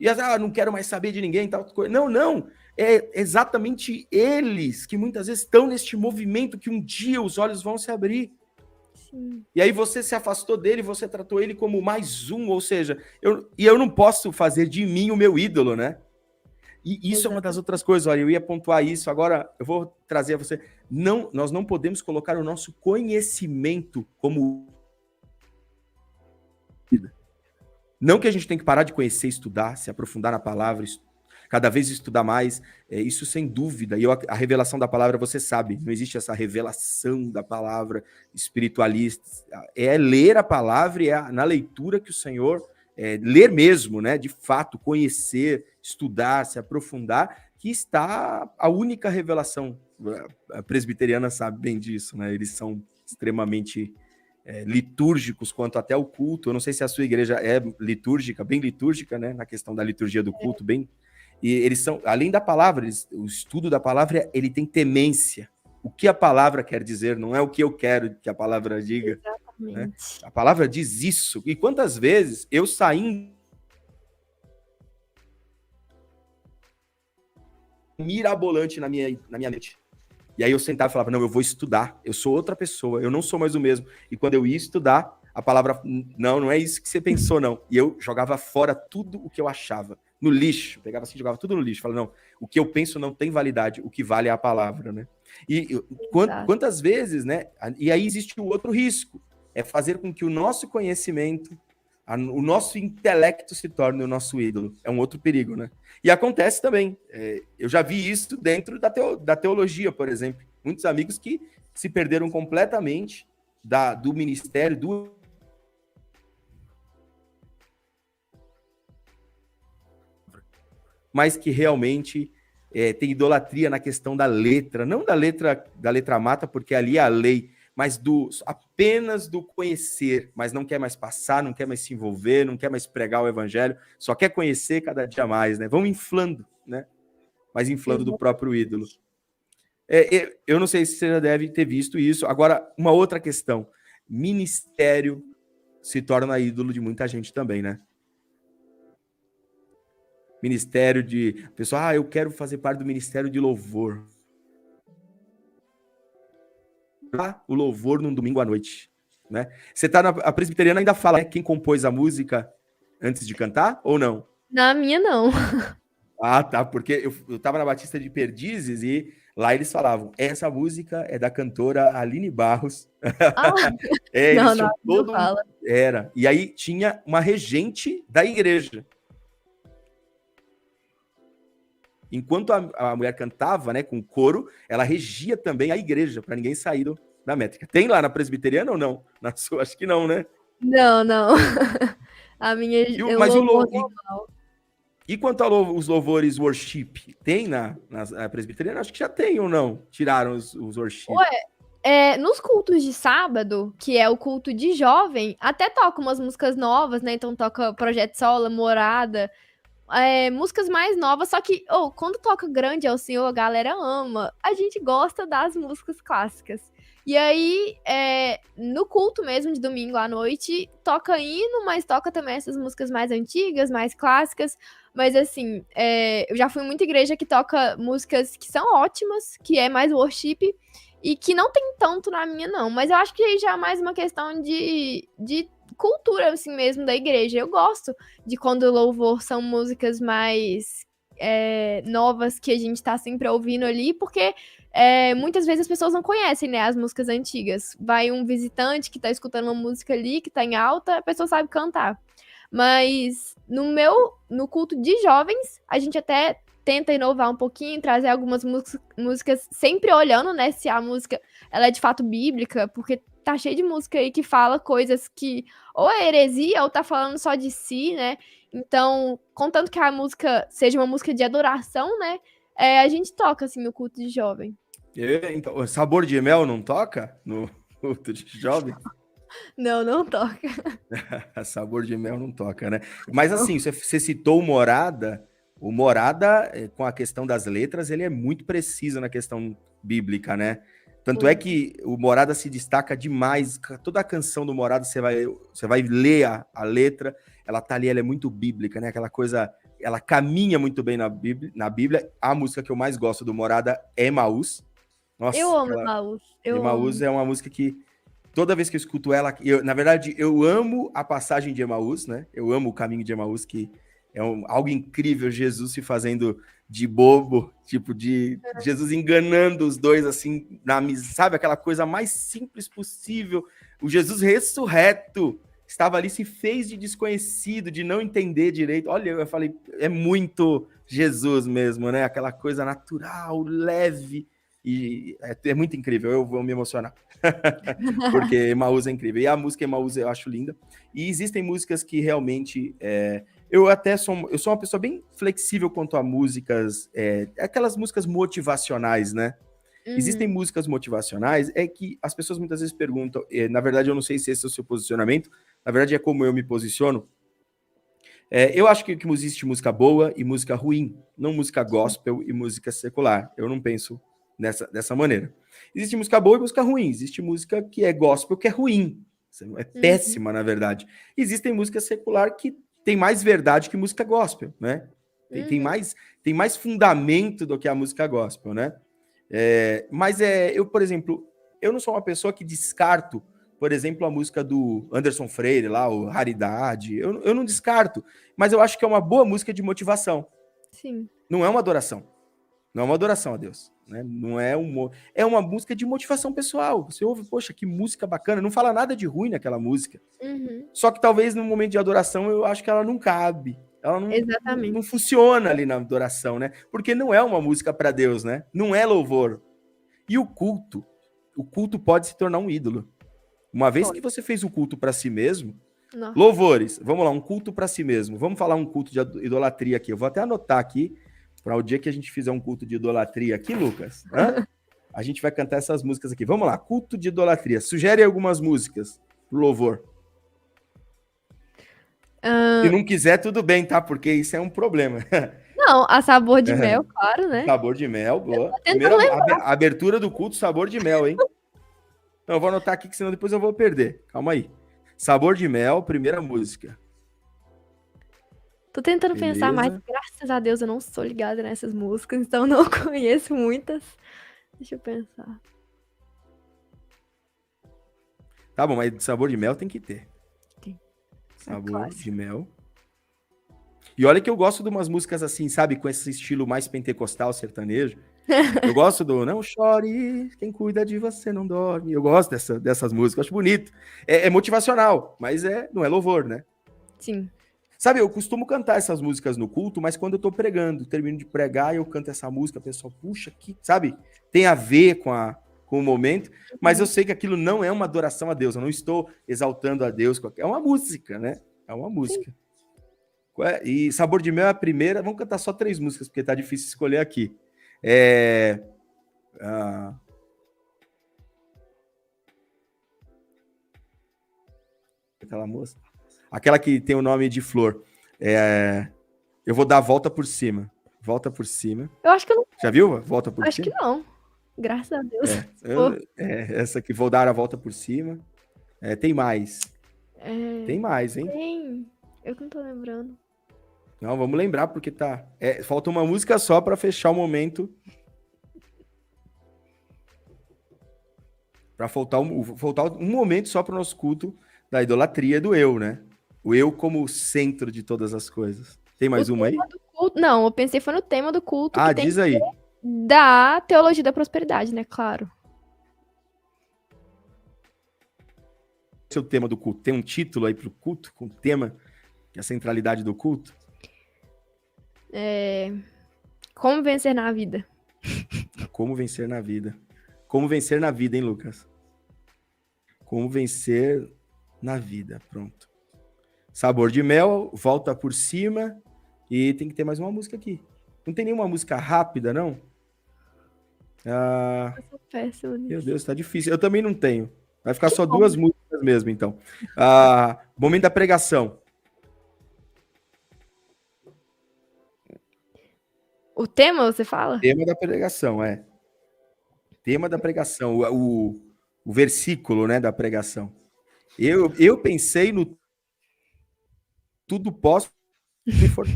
E não quero mais saber de ninguém, tal coisa. Não. É exatamente eles que muitas vezes estão neste movimento que um dia os olhos vão se abrir. Sim. E aí você se afastou dele, você tratou ele como mais um, ou seja, eu não posso fazer de mim o meu ídolo, né? E isso é uma das outras coisas, olha, eu ia pontuar isso, agora eu vou trazer a você. Nós não podemos colocar o nosso conhecimento como... Não que a gente tem que parar de conhecer, estudar, se aprofundar na palavra, cada vez estudar mais, isso sem dúvida. E a revelação da palavra, você sabe, não existe essa revelação da palavra espiritualista. É ler a palavra e na leitura que o Senhor, ler mesmo, né? De fato, conhecer, estudar, se aprofundar, que está a única revelação. A presbiteriana sabe bem disso, né? Eles são extremamente... litúrgicos quanto até o culto. Eu não sei se a sua igreja é litúrgica, bem litúrgica, né? Na questão da liturgia do culto, bem. E eles são, além da palavra, o estudo da palavra, ele tem temência. O que a palavra quer dizer, não é o que eu quero que a palavra diga. Exatamente. Né? A palavra diz isso. E quantas vezes eu saí mirabolante na minha mente. E aí eu sentava e falava, não, eu vou estudar, eu sou outra pessoa, eu não sou mais o mesmo. E quando eu ia estudar, a palavra, não é isso que você pensou, não. E eu jogava fora tudo o que eu achava, no lixo. Pegava assim, jogava tudo no lixo. Falava, não, o que eu penso não tem validade, o que vale é a palavra, né? E quantas vezes, né? E aí existe o outro risco, é fazer com que o nosso conhecimento, o nosso intelecto se torne o nosso ídolo. É um outro perigo, né? E acontece também. Eu já vi isso dentro da teologia, por exemplo. Muitos amigos que se perderam completamente do ministério, mas que realmente tem idolatria na questão da letra, não da letra mata, porque ali é a lei, mas apenas do conhecer, mas não quer mais passar, não quer mais se envolver, não quer mais pregar o evangelho, só quer conhecer cada dia mais, né? Vão inflando, né? Mas inflando do próprio ídolo. Eu não sei se você já deve ter visto isso. Agora, uma outra questão. Ministério se torna ídolo de muita gente também, né? Ministério de... Pessoal, eu quero fazer parte do ministério de louvor. O louvor num domingo à noite, né? Você tá a presbiteriana ainda fala, né, quem compôs a música antes de cantar ou não? Na minha, não. Ah, tá, porque eu tava na Batista de Perdizes e lá eles falavam, essa música é da cantora Aline Barros. Ah, Eles não, tinham todo fala. Era. E aí tinha uma regente da igreja. Enquanto a mulher cantava, né, com coro, ela regia também a igreja, para ninguém sair da métrica. Tem lá na presbiteriana ou não? Na sua, acho que não, né? Não. A minha é Mas louvor normal. E quanto aos louvores worship? Tem na presbiteriana? Acho que já tem ou não? Tiraram os worship. Ué, nos cultos de sábado, que é o culto de jovem, até toca umas músicas novas, né? Então toca Projeto Sola, Morada, músicas mais novas, só que quando toca Grande é o Senhor, a galera ama. A gente gosta das músicas clássicas. E aí, no culto mesmo de domingo à noite, toca hino, mas toca também essas músicas mais antigas, mais clássicas. Mas assim, eu já fui em muita igreja que toca músicas que são ótimas, que é mais worship, e que não tem tanto na minha, não. Mas eu acho que aí já é mais uma questão de cultura, assim mesmo, da igreja. Eu gosto de quando o louvor são músicas mais novas que a gente tá sempre ouvindo ali, porque muitas vezes as pessoas não conhecem, né, as músicas antigas. Vai um visitante que tá escutando uma música ali, que tá em alta, a pessoa sabe cantar. Mas no culto de jovens, a gente até tenta inovar um pouquinho, trazer algumas músicas, sempre olhando, né, se a música ela é de fato bíblica, porque tá cheio de música aí que fala coisas que ou é heresia ou tá falando só de si, né? Então, contanto que a música seja uma música de adoração, né? A gente toca, assim, no culto de jovem. Então, Sabor de Mel não toca no culto de jovem? Não toca. Sabor de Mel não toca, né? Mas assim, você citou o Morada, com a questão das letras, ele é muito preciso na questão bíblica, né? Tanto é que o Morada se destaca demais. Toda a canção do Morada, você vai ler a letra, ela tá ali, ela é muito bíblica, né? Aquela coisa, ela caminha muito bem na Bíblia. A música que eu mais gosto do Morada é Emaús. Nossa, eu amo Emaús. Emaús é uma música que toda vez que eu escuto ela, na verdade, eu amo a passagem de Emaús, né? Eu amo o caminho de Emaús, que é algo incrível, Jesus se fazendo de bobo, tipo, de Jesus enganando os dois, assim, sabe? Aquela coisa mais simples possível. O Jesus ressurreto estava ali, se fez de desconhecido, de não entender direito. Olha, eu falei, é muito Jesus mesmo, né? Aquela coisa natural, leve, e é muito incrível, eu vou me emocionar. Porque Emaús é incrível. E a música Emaús eu acho linda. E existem músicas que realmente... eu sou uma pessoa bem flexível quanto a músicas, aquelas músicas motivacionais, né? Uhum. Existem músicas motivacionais, que as pessoas muitas vezes perguntam, na verdade eu não sei se esse é o seu posicionamento, na verdade é como eu me posiciono. Eu acho que existe música boa e música ruim, não música gospel e música secular. Eu não penso dessa maneira. Existe música boa e música ruim, existe música que é gospel que é ruim, é péssima, na verdade. Existem música secular que tem mais verdade que música gospel, né? Tem mais fundamento do que a música gospel, né? Mas eu, por exemplo, eu não sou uma pessoa que descarto, por exemplo, a música do Anderson Freire lá, o Raridade, eu não descarto, mas eu acho que é uma boa música de motivação. Sim. Não é uma adoração. Não é uma adoração a Deus. né? Não é é uma música de motivação pessoal. Você ouve, poxa, que música bacana. Não fala nada de ruim naquela música. Uhum. Só que talvez no momento de adoração eu acho que ela não cabe. Ela não Exatamente. funciona ali na adoração, né? Porque não é uma música para Deus, né? Não é louvor. E o culto pode se tornar um ídolo. Uma vez que você fez o culto para si mesmo, Nossa. louvores, vamos lá, um culto para si mesmo. Vamos falar um culto de idolatria aqui. Eu vou até anotar aqui para o dia que a gente fizer um culto de idolatria aqui, Lucas. A gente vai cantar essas músicas aqui. Vamos lá, culto de idolatria. Sugere algumas músicas pro louvor. Se não quiser, tudo bem, tá? Porque isso é um problema. Não, a Sabor de Mel, claro, né? Sabor de mel, boa. Tentando Primeira abertura do culto, sabor de mel, hein? Não, eu vou anotar aqui, que senão depois eu vou perder. Calma aí. Sabor de mel, primeira música. Tô tentando pensar mais, Beleza. graças a Deus eu não sou ligada nessas músicas, então não conheço muitas. Deixa eu pensar. Tá bom, mas sabor de mel tem que ter. Tem. Sabor clássico. de mel. E olha que eu gosto de umas músicas assim, sabe? Com esse estilo mais pentecostal, sertanejo. Eu gosto do Não Chore, quem cuida de você não dorme. Eu gosto dessas músicas, acho bonito. É motivacional, mas não é louvor, né? Sim. Sabe, eu costumo cantar essas músicas no culto, mas quando eu tô pregando, termino de pregar e eu canto essa música, o pessoal, puxa, que, sabe? Tem a ver com o momento, mas eu sei que aquilo não é uma adoração a Deus, eu não estou exaltando a Deus, é uma música, né? É uma música. E Sabor de Mel é a primeira, vamos cantar só 3 músicas, porque tá difícil escolher aqui. Aquela moça. Aquela que tem o nome de Flor. Eu vou dar a volta por cima. Volta por cima. Eu acho que eu não. Já viu? Volta por Acho cima? que não. Graças a Deus. Essa aqui, vou dar a volta por cima. Tem mais. Tem mais, hein? Tem. Eu que não tô lembrando. Não, vamos lembrar, porque tá. Falta uma música só para fechar o momento. Para faltar um momento só para o nosso culto da idolatria do eu, né? O eu como centro de todas as coisas. Tem mais uma aí? Não, eu pensei foi no tema do culto. Ah, diz aí. Da teologia da prosperidade, né? Claro. Esse é o tema do culto. Tem um título aí pro culto, com o tema, que é a centralidade do culto? Como vencer na vida. Como vencer na vida. Como vencer na vida, hein, Lucas? Como vencer na vida. Pronto. Sabor de mel, volta por cima. E tem que ter mais uma música aqui. Não tem nenhuma música rápida, não? Eu sou péssima nisso. Meu Deus, tá difícil. Eu também não tenho. Vai ficar só 2 músicas mesmo, então. Momento da pregação. O tema, você fala? Tema da pregação, Tema da pregação. O versículo, né, da pregação. Eu pensei no tudo posso se for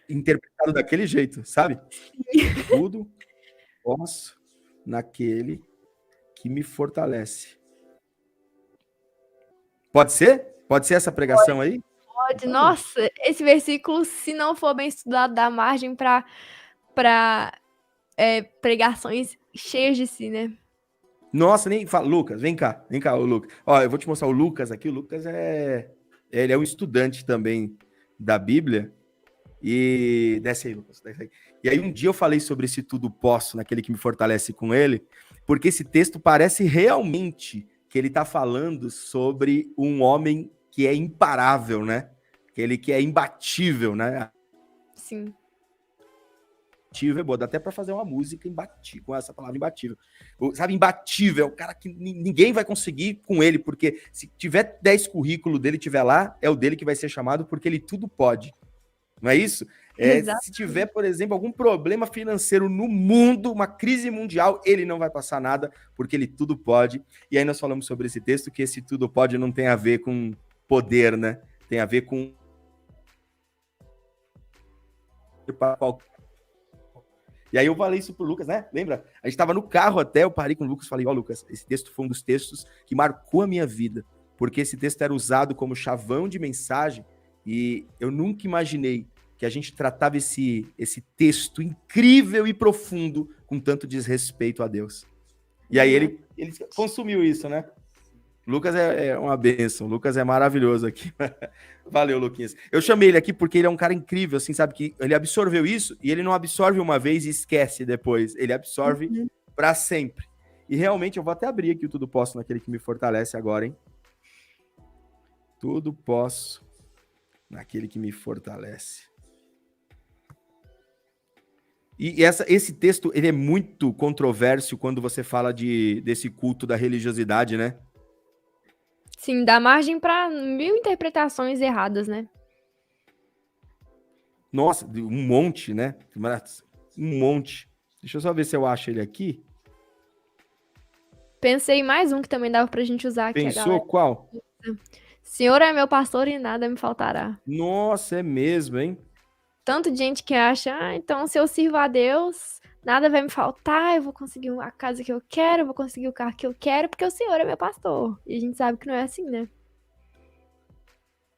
interpretado daquele jeito, sabe? Tudo posso naquele que me fortalece. Pode ser? Pode ser essa pregação aí? Pode. Nossa, esse versículo, se não for bem estudado, dá margem para pregações cheias de si, né? Nossa, nem fala. Lucas, vem cá, o Lucas. Ó, eu vou te mostrar o Lucas aqui. O Lucas ele é um estudante também da Bíblia. E desce aí, Lucas, desce aí. E aí um dia eu falei sobre esse tudo posso, naquele que me fortalece com ele, porque esse texto parece realmente que ele está falando sobre um homem que é imparável, né? Aquele que é imbatível, né? Sim. Imbatível é boa, dá até para fazer uma música imbatível, com essa palavra imbatível. Sabe, imbatível é o cara que ninguém vai conseguir com ele, porque se tiver 10 currículos dele, tiver lá, é o dele que vai ser chamado, porque ele tudo pode. Não é isso? Se tiver, por exemplo, algum problema financeiro no mundo, uma crise mundial, ele não vai passar nada, porque ele tudo pode. E aí nós falamos sobre esse texto, que esse tudo pode não tem a ver com poder, né? Tem a ver com... E aí eu falei isso pro Lucas, né? Lembra? A gente tava no carro até, eu parei com o Lucas e falei, ó, Lucas, esse texto foi um dos textos que marcou a minha vida, porque esse texto era usado como chavão de mensagem, e eu nunca imaginei que a gente tratava esse texto incrível e profundo com tanto desrespeito a Deus. E aí ele consumiu isso, né? Lucas é uma bênção, Lucas é maravilhoso aqui. Valeu, Luquinhas. Eu chamei ele aqui porque ele é um cara incrível, assim, sabe? Que ele absorveu isso e ele não absorve uma vez e esquece depois. Ele absorve para sempre. E realmente, eu vou até abrir aqui o Tudo Posso naquele que me fortalece agora, hein? Tudo posso naquele que me fortalece. E esse texto, ele é muito controverso quando você fala desse culto da religiosidade, né? Sim, dá margem para 1000 interpretações erradas, né? Nossa, um monte, né? Um monte. Deixa eu só ver se eu acho ele aqui. Pensei em mais um que também dava pra gente usar aqui, Pensou? Qual? Senhor é meu pastor e nada me faltará. Nossa, é mesmo, hein? Tanto de gente que acha, então se eu sirvo a Deus, nada vai me faltar, eu vou conseguir a casa que eu quero, eu vou conseguir o carro que eu quero, porque o Senhor é meu pastor. E a gente sabe que não é assim, né?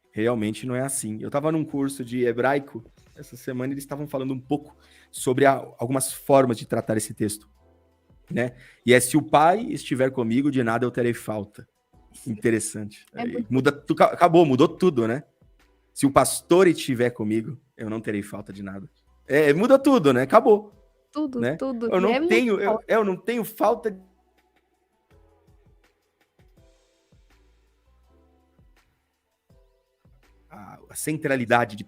Realmente não é assim. Eu estava num curso de hebraico, essa semana eles estavam falando um pouco sobre algumas formas de tratar esse texto, né? E se o Pai estiver comigo, de nada eu terei falta. Interessante. Acabou, mudou tudo, né? Se o pastor estiver comigo, eu não terei falta de nada. Muda tudo, né? Acabou. Tudo, né? tudo. Eu não tenho falta de... A centralidade de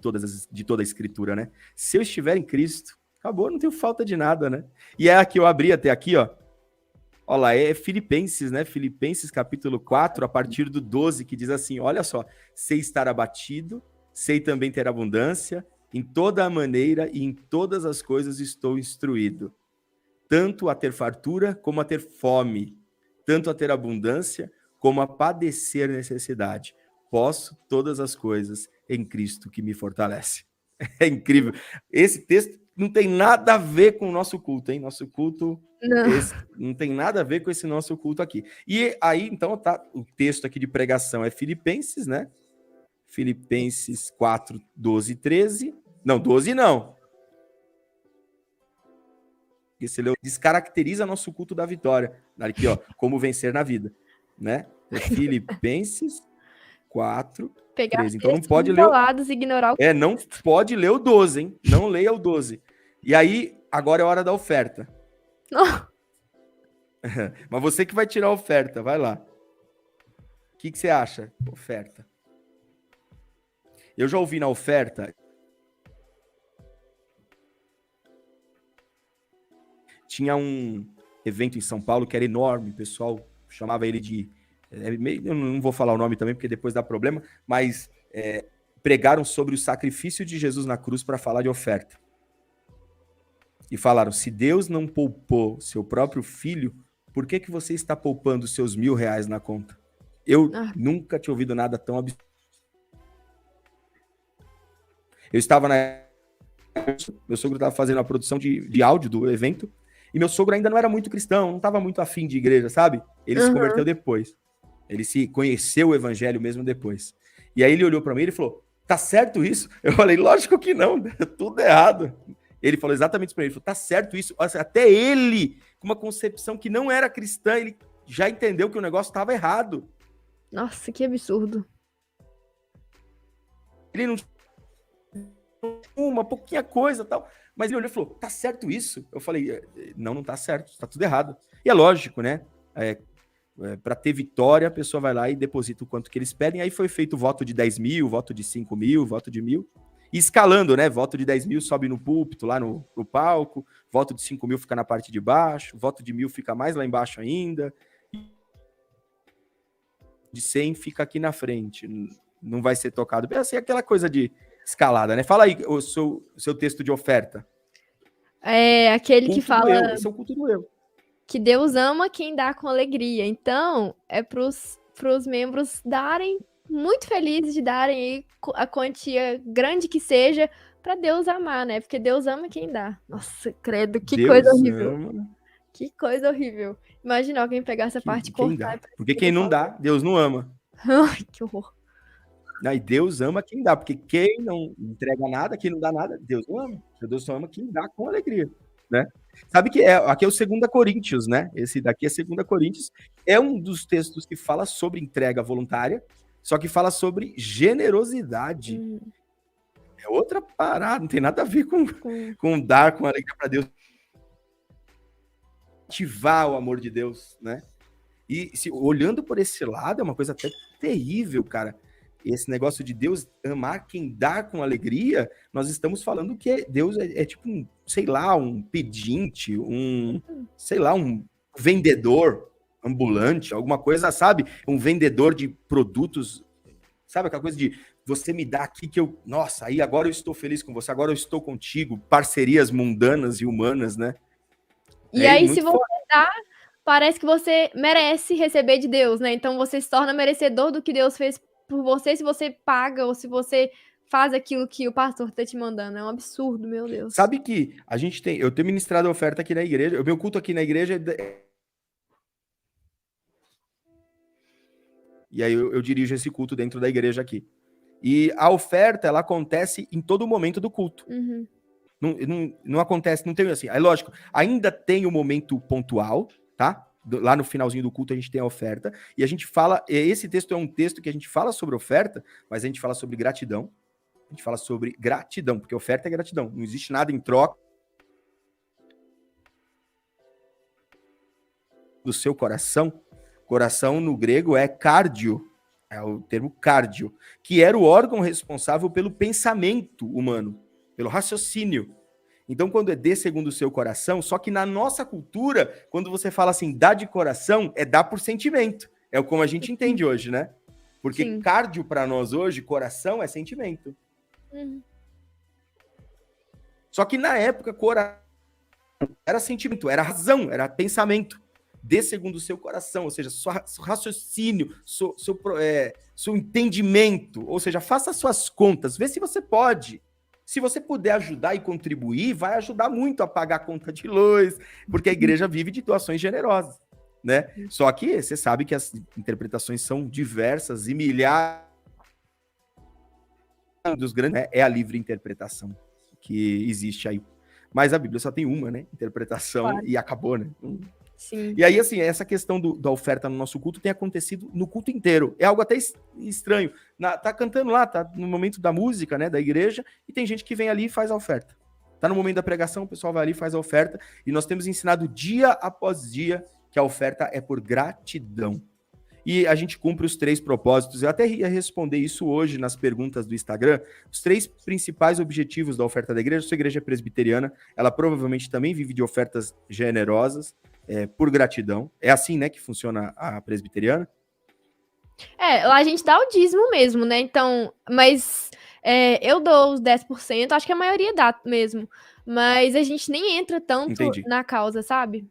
toda a escritura, né? Se eu estiver em Cristo, acabou, não tenho falta de nada, né? E é a que eu abri até aqui, ó. Olha lá, é Filipenses, né? Filipenses capítulo 4, a partir do 12, que diz assim, olha só, sei estar abatido, sei também ter abundância, em toda a maneira e em todas as coisas estou instruído, tanto a ter fartura como a ter fome, tanto a ter abundância como a padecer necessidade. Posso todas as coisas em Cristo que me fortalece. É incrível. Esse texto não tem nada a ver com o nosso culto, hein? Nosso culto não tem nada a ver com esse nosso culto aqui. E aí, então, tá, o texto aqui de pregação é Filipenses, né? Filipenses 4, 12 e 13. Não, 12 não. Esse descaracteriza nosso culto da vitória. Aqui, ó, como vencer na vida, né? É Filipenses 4, pegar 13. Então não pode ler ignorar o... não pode ler o 12, hein? Não leia o 12. E aí, agora é hora da oferta. Mas você que vai tirar a oferta, vai lá. O que você acha? Oferta. Eu já ouvi na oferta... Tinha um evento em São Paulo que era enorme, o pessoal chamava ele de... eu não vou falar o nome também, porque depois dá problema, mas pregaram sobre o sacrifício de Jesus na cruz para falar de oferta. E falaram, se Deus não poupou seu próprio filho, por que você está poupando seus R$1.000 na conta? Eu nunca tinha ouvido nada tão absurdo. Eu estava meu sogro estava fazendo a produção de áudio do evento, e meu sogro ainda não era muito cristão, não estava muito afim de igreja, sabe? Ele se converteu depois. Ele se conheceu o evangelho mesmo depois. E aí ele olhou para mim e falou, tá certo isso? Eu falei, lógico que não, tudo errado. Ele falou exatamente isso para mim, ele falou, tá certo isso? Até ele, com uma concepção que não era cristã, ele já entendeu que o negócio estava errado. Nossa, que absurdo. Ele não... uma pouquinha coisa e tal... Mas ele olhou e falou, tá certo isso? Eu falei, não tá certo, tá tudo errado. E é lógico, né? Para ter vitória, a pessoa vai lá e deposita o quanto que eles pedem. Aí foi feito voto de 10 mil, voto de 5 mil, voto de 1.000. E escalando, né? Voto de 10 mil sobe no púlpito, lá no palco. Voto de 5 mil fica na parte de baixo. Voto de 1.000 fica mais lá embaixo ainda. De 100 fica aqui na frente. Não vai ser tocado. É assim, aquela coisa de... escalada, né? Fala aí o seu texto de oferta. É aquele culto que fala... Esse é o culto do eu. Que Deus ama quem dá com alegria. Então, é pros membros darem, muito felizes de darem aí a quantia grande que seja, para Deus amar, né? Porque Deus ama quem dá. Nossa, credo, que Deus coisa horrível. Ama. Que coisa horrível. Imagina alguém pegar essa parte e cortar. Porque quem não dá, Deus não ama. Ai, que horror. E Deus ama quem dá, porque quem não entrega nada, quem não dá nada, Deus não ama. Deus só ama quem dá com alegria, né? Sabe que aqui é o 2 Coríntios, né? Esse daqui é 2 Coríntios. É um dos textos que fala sobre entrega voluntária, só que fala sobre generosidade. É outra parada, não tem nada a ver com dar com alegria para Deus. Ativar o amor de Deus, né? E olhando por esse lado, é uma coisa até terrível, cara. Esse negócio de Deus amar quem dá com alegria, nós estamos falando que Deus é tipo sei lá, um pedinte, sei lá, um vendedor ambulante, alguma coisa, sabe? Um vendedor de produtos, sabe? Aquela coisa de você me dá aqui que eu... Nossa, aí agora eu estou feliz com você, agora eu estou contigo. Parcerias mundanas e humanas, né? E aí, se você dá, parece que você merece receber de Deus, né? Então você se torna merecedor do que Deus fez por você se você paga ou se você faz aquilo que o pastor tá te mandando. É um absurdo, meu Deus. Sabe que eu tenho ministrado a oferta aqui na igreja, o meu culto aqui na igreja e aí eu dirijo esse culto dentro da igreja aqui. E a oferta, ela acontece em todo momento do culto. Não acontece, não tem assim. Aí, lógico, ainda tem o momento pontual, tá? Lá no finalzinho do culto a gente tem a oferta. E a gente fala, esse texto é um texto que a gente fala sobre oferta, mas a gente fala sobre gratidão. A gente fala sobre gratidão, porque oferta é gratidão. Não existe nada em troca do seu coração. Coração no grego é cardio, é o termo cardio, que era o órgão responsável pelo pensamento humano, pelo raciocínio. Então, quando é dê segundo o seu coração, só que na nossa cultura, quando você fala assim, dá de coração, é dar por sentimento. É como a gente entende hoje, né? Porque sim, cardio para nós hoje, coração é sentimento. Só que na época, coração era sentimento, era razão, era pensamento. Dê segundo o seu coração, ou seja, seu raciocínio, seu entendimento, ou seja, faça suas contas, vê se você pode. Se você puder ajudar e contribuir, vai ajudar muito a pagar a conta de luz, porque a igreja vive de doações generosas, né? Só que você sabe que as interpretações são diversas e milhares dos grandes, né? É a livre interpretação que existe aí. Mas a Bíblia só tem uma, né? Interpretação, claro. E acabou, né? Sim. E aí, assim, essa questão da oferta no nosso culto tem acontecido no culto inteiro. É algo até estranho. Tá cantando lá, tá no momento da música, né, da igreja, e tem gente que vem ali e faz a oferta. Tá no momento da pregação, o pessoal vai ali e faz a oferta, e nós temos ensinado dia após dia que a oferta é por gratidão. E a gente cumpre os 3 propósitos. Eu até ia responder isso hoje nas perguntas do Instagram. Os 3 principais objetivos da oferta da igreja. Sua igreja é presbiteriana, ela provavelmente também vive de ofertas generosas, por gratidão. É assim, né, que funciona a presbiteriana? Lá a gente dá o dízimo mesmo, né? Então, mas eu dou os 10%, acho que a maioria dá mesmo. Mas a gente nem entra tanto na causa, sabe?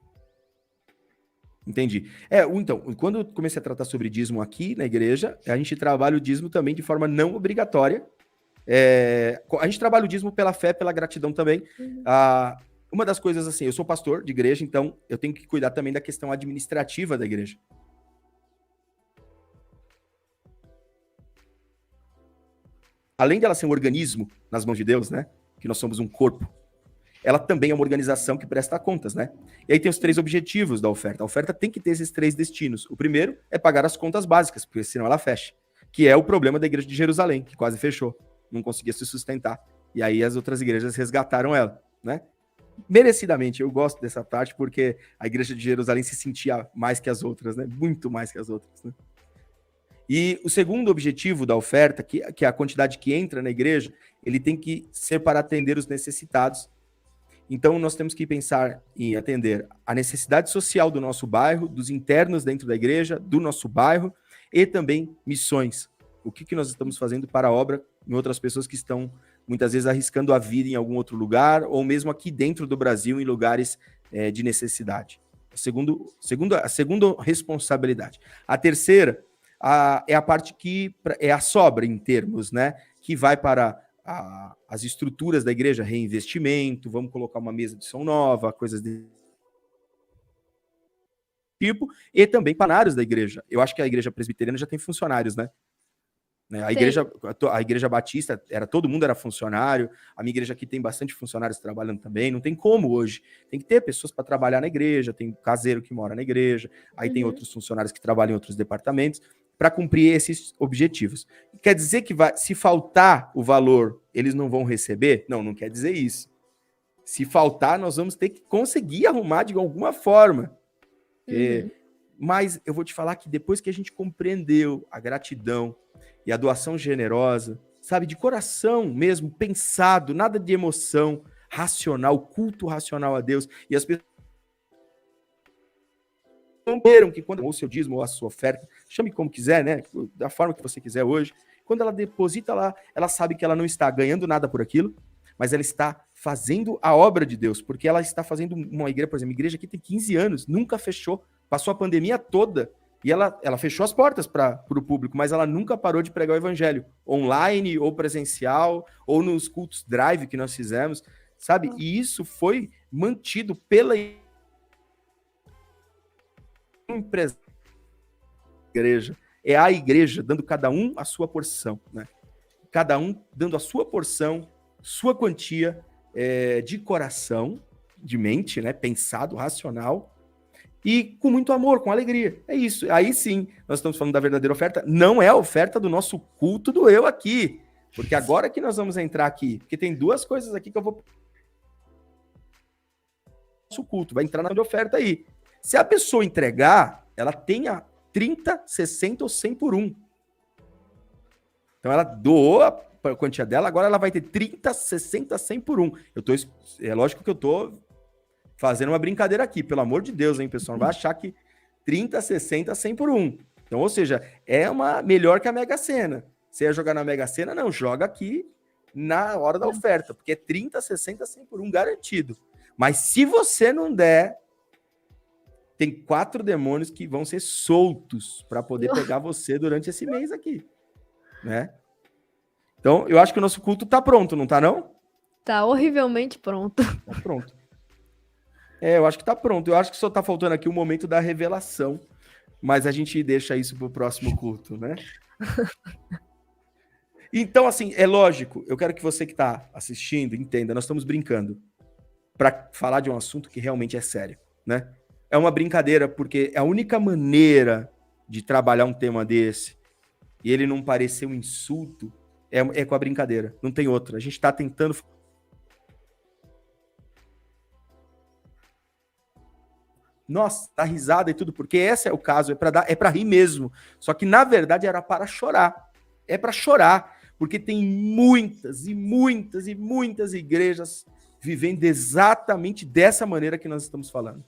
Entendi. Então, quando eu comecei a tratar sobre dízimo aqui na igreja, a gente trabalha o dízimo também de forma não obrigatória. A gente trabalha o dízimo pela fé, pela gratidão também. Uma das coisas, assim, eu sou pastor de igreja, então eu tenho que cuidar também da questão administrativa da igreja. Além de ela ser um organismo nas mãos de Deus, né? Que nós somos um corpo. Ela também é uma organização que presta contas, né? E aí tem os 3 objetivos da oferta. A oferta tem que ter esses 3 destinos. O primeiro é pagar as contas básicas, porque senão ela fecha. Que é o problema da igreja de Jerusalém, que quase fechou. Não conseguia se sustentar. E aí as outras igrejas resgataram ela, né? Merecidamente, eu gosto dessa parte, porque a igreja de Jerusalém se sentia mais que as outras, né? Muito mais que as outras, né? E o segundo objetivo da oferta, que é a quantidade que entra na igreja, ele tem que ser para atender os necessitados. Então, nós temos que pensar em atender a necessidade social do nosso bairro, dos internos dentro da igreja, do nosso bairro, e também missões. O que nós estamos fazendo para a obra em outras pessoas que estão, muitas vezes, arriscando a vida em algum outro lugar, ou mesmo aqui dentro do Brasil, em lugares de necessidade. A segunda responsabilidade. A terceira é a parte que é a sobra em termos, né? Que vai para as estruturas da igreja, reinvestimento, vamos colocar uma mesa de som nova, coisas desse tipo, e também panários da igreja. Eu acho que a igreja presbiteriana já tem funcionários, né? né? Sim. A igreja batista, todo mundo era funcionário. A minha igreja aqui tem bastante funcionários trabalhando também. Não tem como hoje. Tem que ter pessoas para trabalhar na igreja, tem caseiro que mora na igreja, aí tem outros funcionários que trabalham em outros departamentos para cumprir esses objetivos. Quer dizer que se faltar o valor, eles não vão receber? Não, não quer dizer isso. Se faltar, nós vamos ter que conseguir arrumar de alguma forma. Mas eu vou te falar que depois que a gente compreendeu a gratidão e a doação generosa, sabe, de coração mesmo, pensado, nada de emoção, racional, culto racional a Deus, e as pessoas entenderam que quando ou o seu dízimo ou a sua oferta, chame como quiser, né, da forma que você quiser hoje, quando ela deposita lá, ela sabe que ela não está ganhando nada por aquilo, mas ela está fazendo a obra de Deus, porque ela está fazendo uma igreja, por exemplo, a igreja aqui tem 15 anos, nunca fechou, passou a pandemia toda, e ela fechou as portas para o público, mas ela nunca parou de pregar o evangelho, online ou presencial, ou nos cultos drive que nós fizemos, sabe? E isso foi mantido pela igreja. É a igreja dando cada um a sua porção, né? Cada um dando a sua porção, sua quantia de coração, de mente, né? Pensado, racional, e com muito amor, com alegria. É isso. Aí sim, nós estamos falando da verdadeira oferta. Não é a oferta do nosso culto do eu aqui. Porque agora que nós vamos entrar aqui, porque tem duas coisas aqui que eu vou... Nosso culto vai entrar na oferta aí. Se a pessoa entregar, ela tenha 30, 60 ou 100 por 1. Então ela doou a quantia dela, agora ela vai ter 30, 60, 100 por 1. É lógico que eu tô fazendo uma brincadeira aqui, pelo amor de Deus, hein, pessoal? Não vai achar que 30, 60, 100 por 1. Então, ou seja, é uma melhor que a Mega Sena. Você ia jogar na Mega Sena? Não, joga aqui na hora da oferta, porque é 30, 60, 100 por 1 garantido. Mas se você não der, tem 4 demônios que vão ser soltos para poder pegar você durante esse mês aqui, né? Então, eu acho que o nosso culto tá pronto, não tá não? Tá horrivelmente pronto. Tá pronto. Eu acho que tá pronto. Eu acho que só tá faltando aqui o momento da revelação, mas a gente deixa isso pro próximo culto, né? Então, assim, é lógico, eu quero que você que tá assistindo entenda, nós estamos brincando para falar de um assunto que realmente é sério, né? É uma brincadeira porque é a única maneira de trabalhar um tema desse e ele não parecer um insulto é com a brincadeira, não tem outra. A gente tá tentando... Nossa, dá risada e tudo, porque esse é o caso, é para rir mesmo. Só que, na verdade, era para chorar. É para chorar, porque tem muitas e muitas e muitas igrejas vivendo exatamente dessa maneira que nós estamos falando.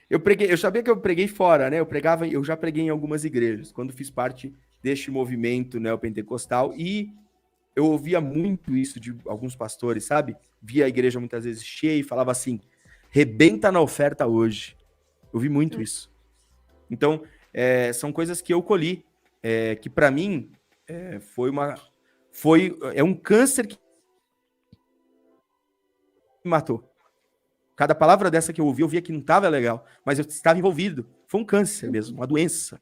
Eu sabia que eu preguei fora, né? Eu já preguei em algumas igrejas, quando fiz parte deste movimento neopentecostal, e eu ouvia muito isso de alguns pastores, sabe? Via a igreja muitas vezes cheia e falava assim: rebenta na oferta hoje. Eu vi muito isso. Então, são coisas que eu colhi, que para mim é um câncer que me matou. Cada palavra dessa que eu via que não estava legal, mas eu estava envolvido. Foi um câncer mesmo, uma doença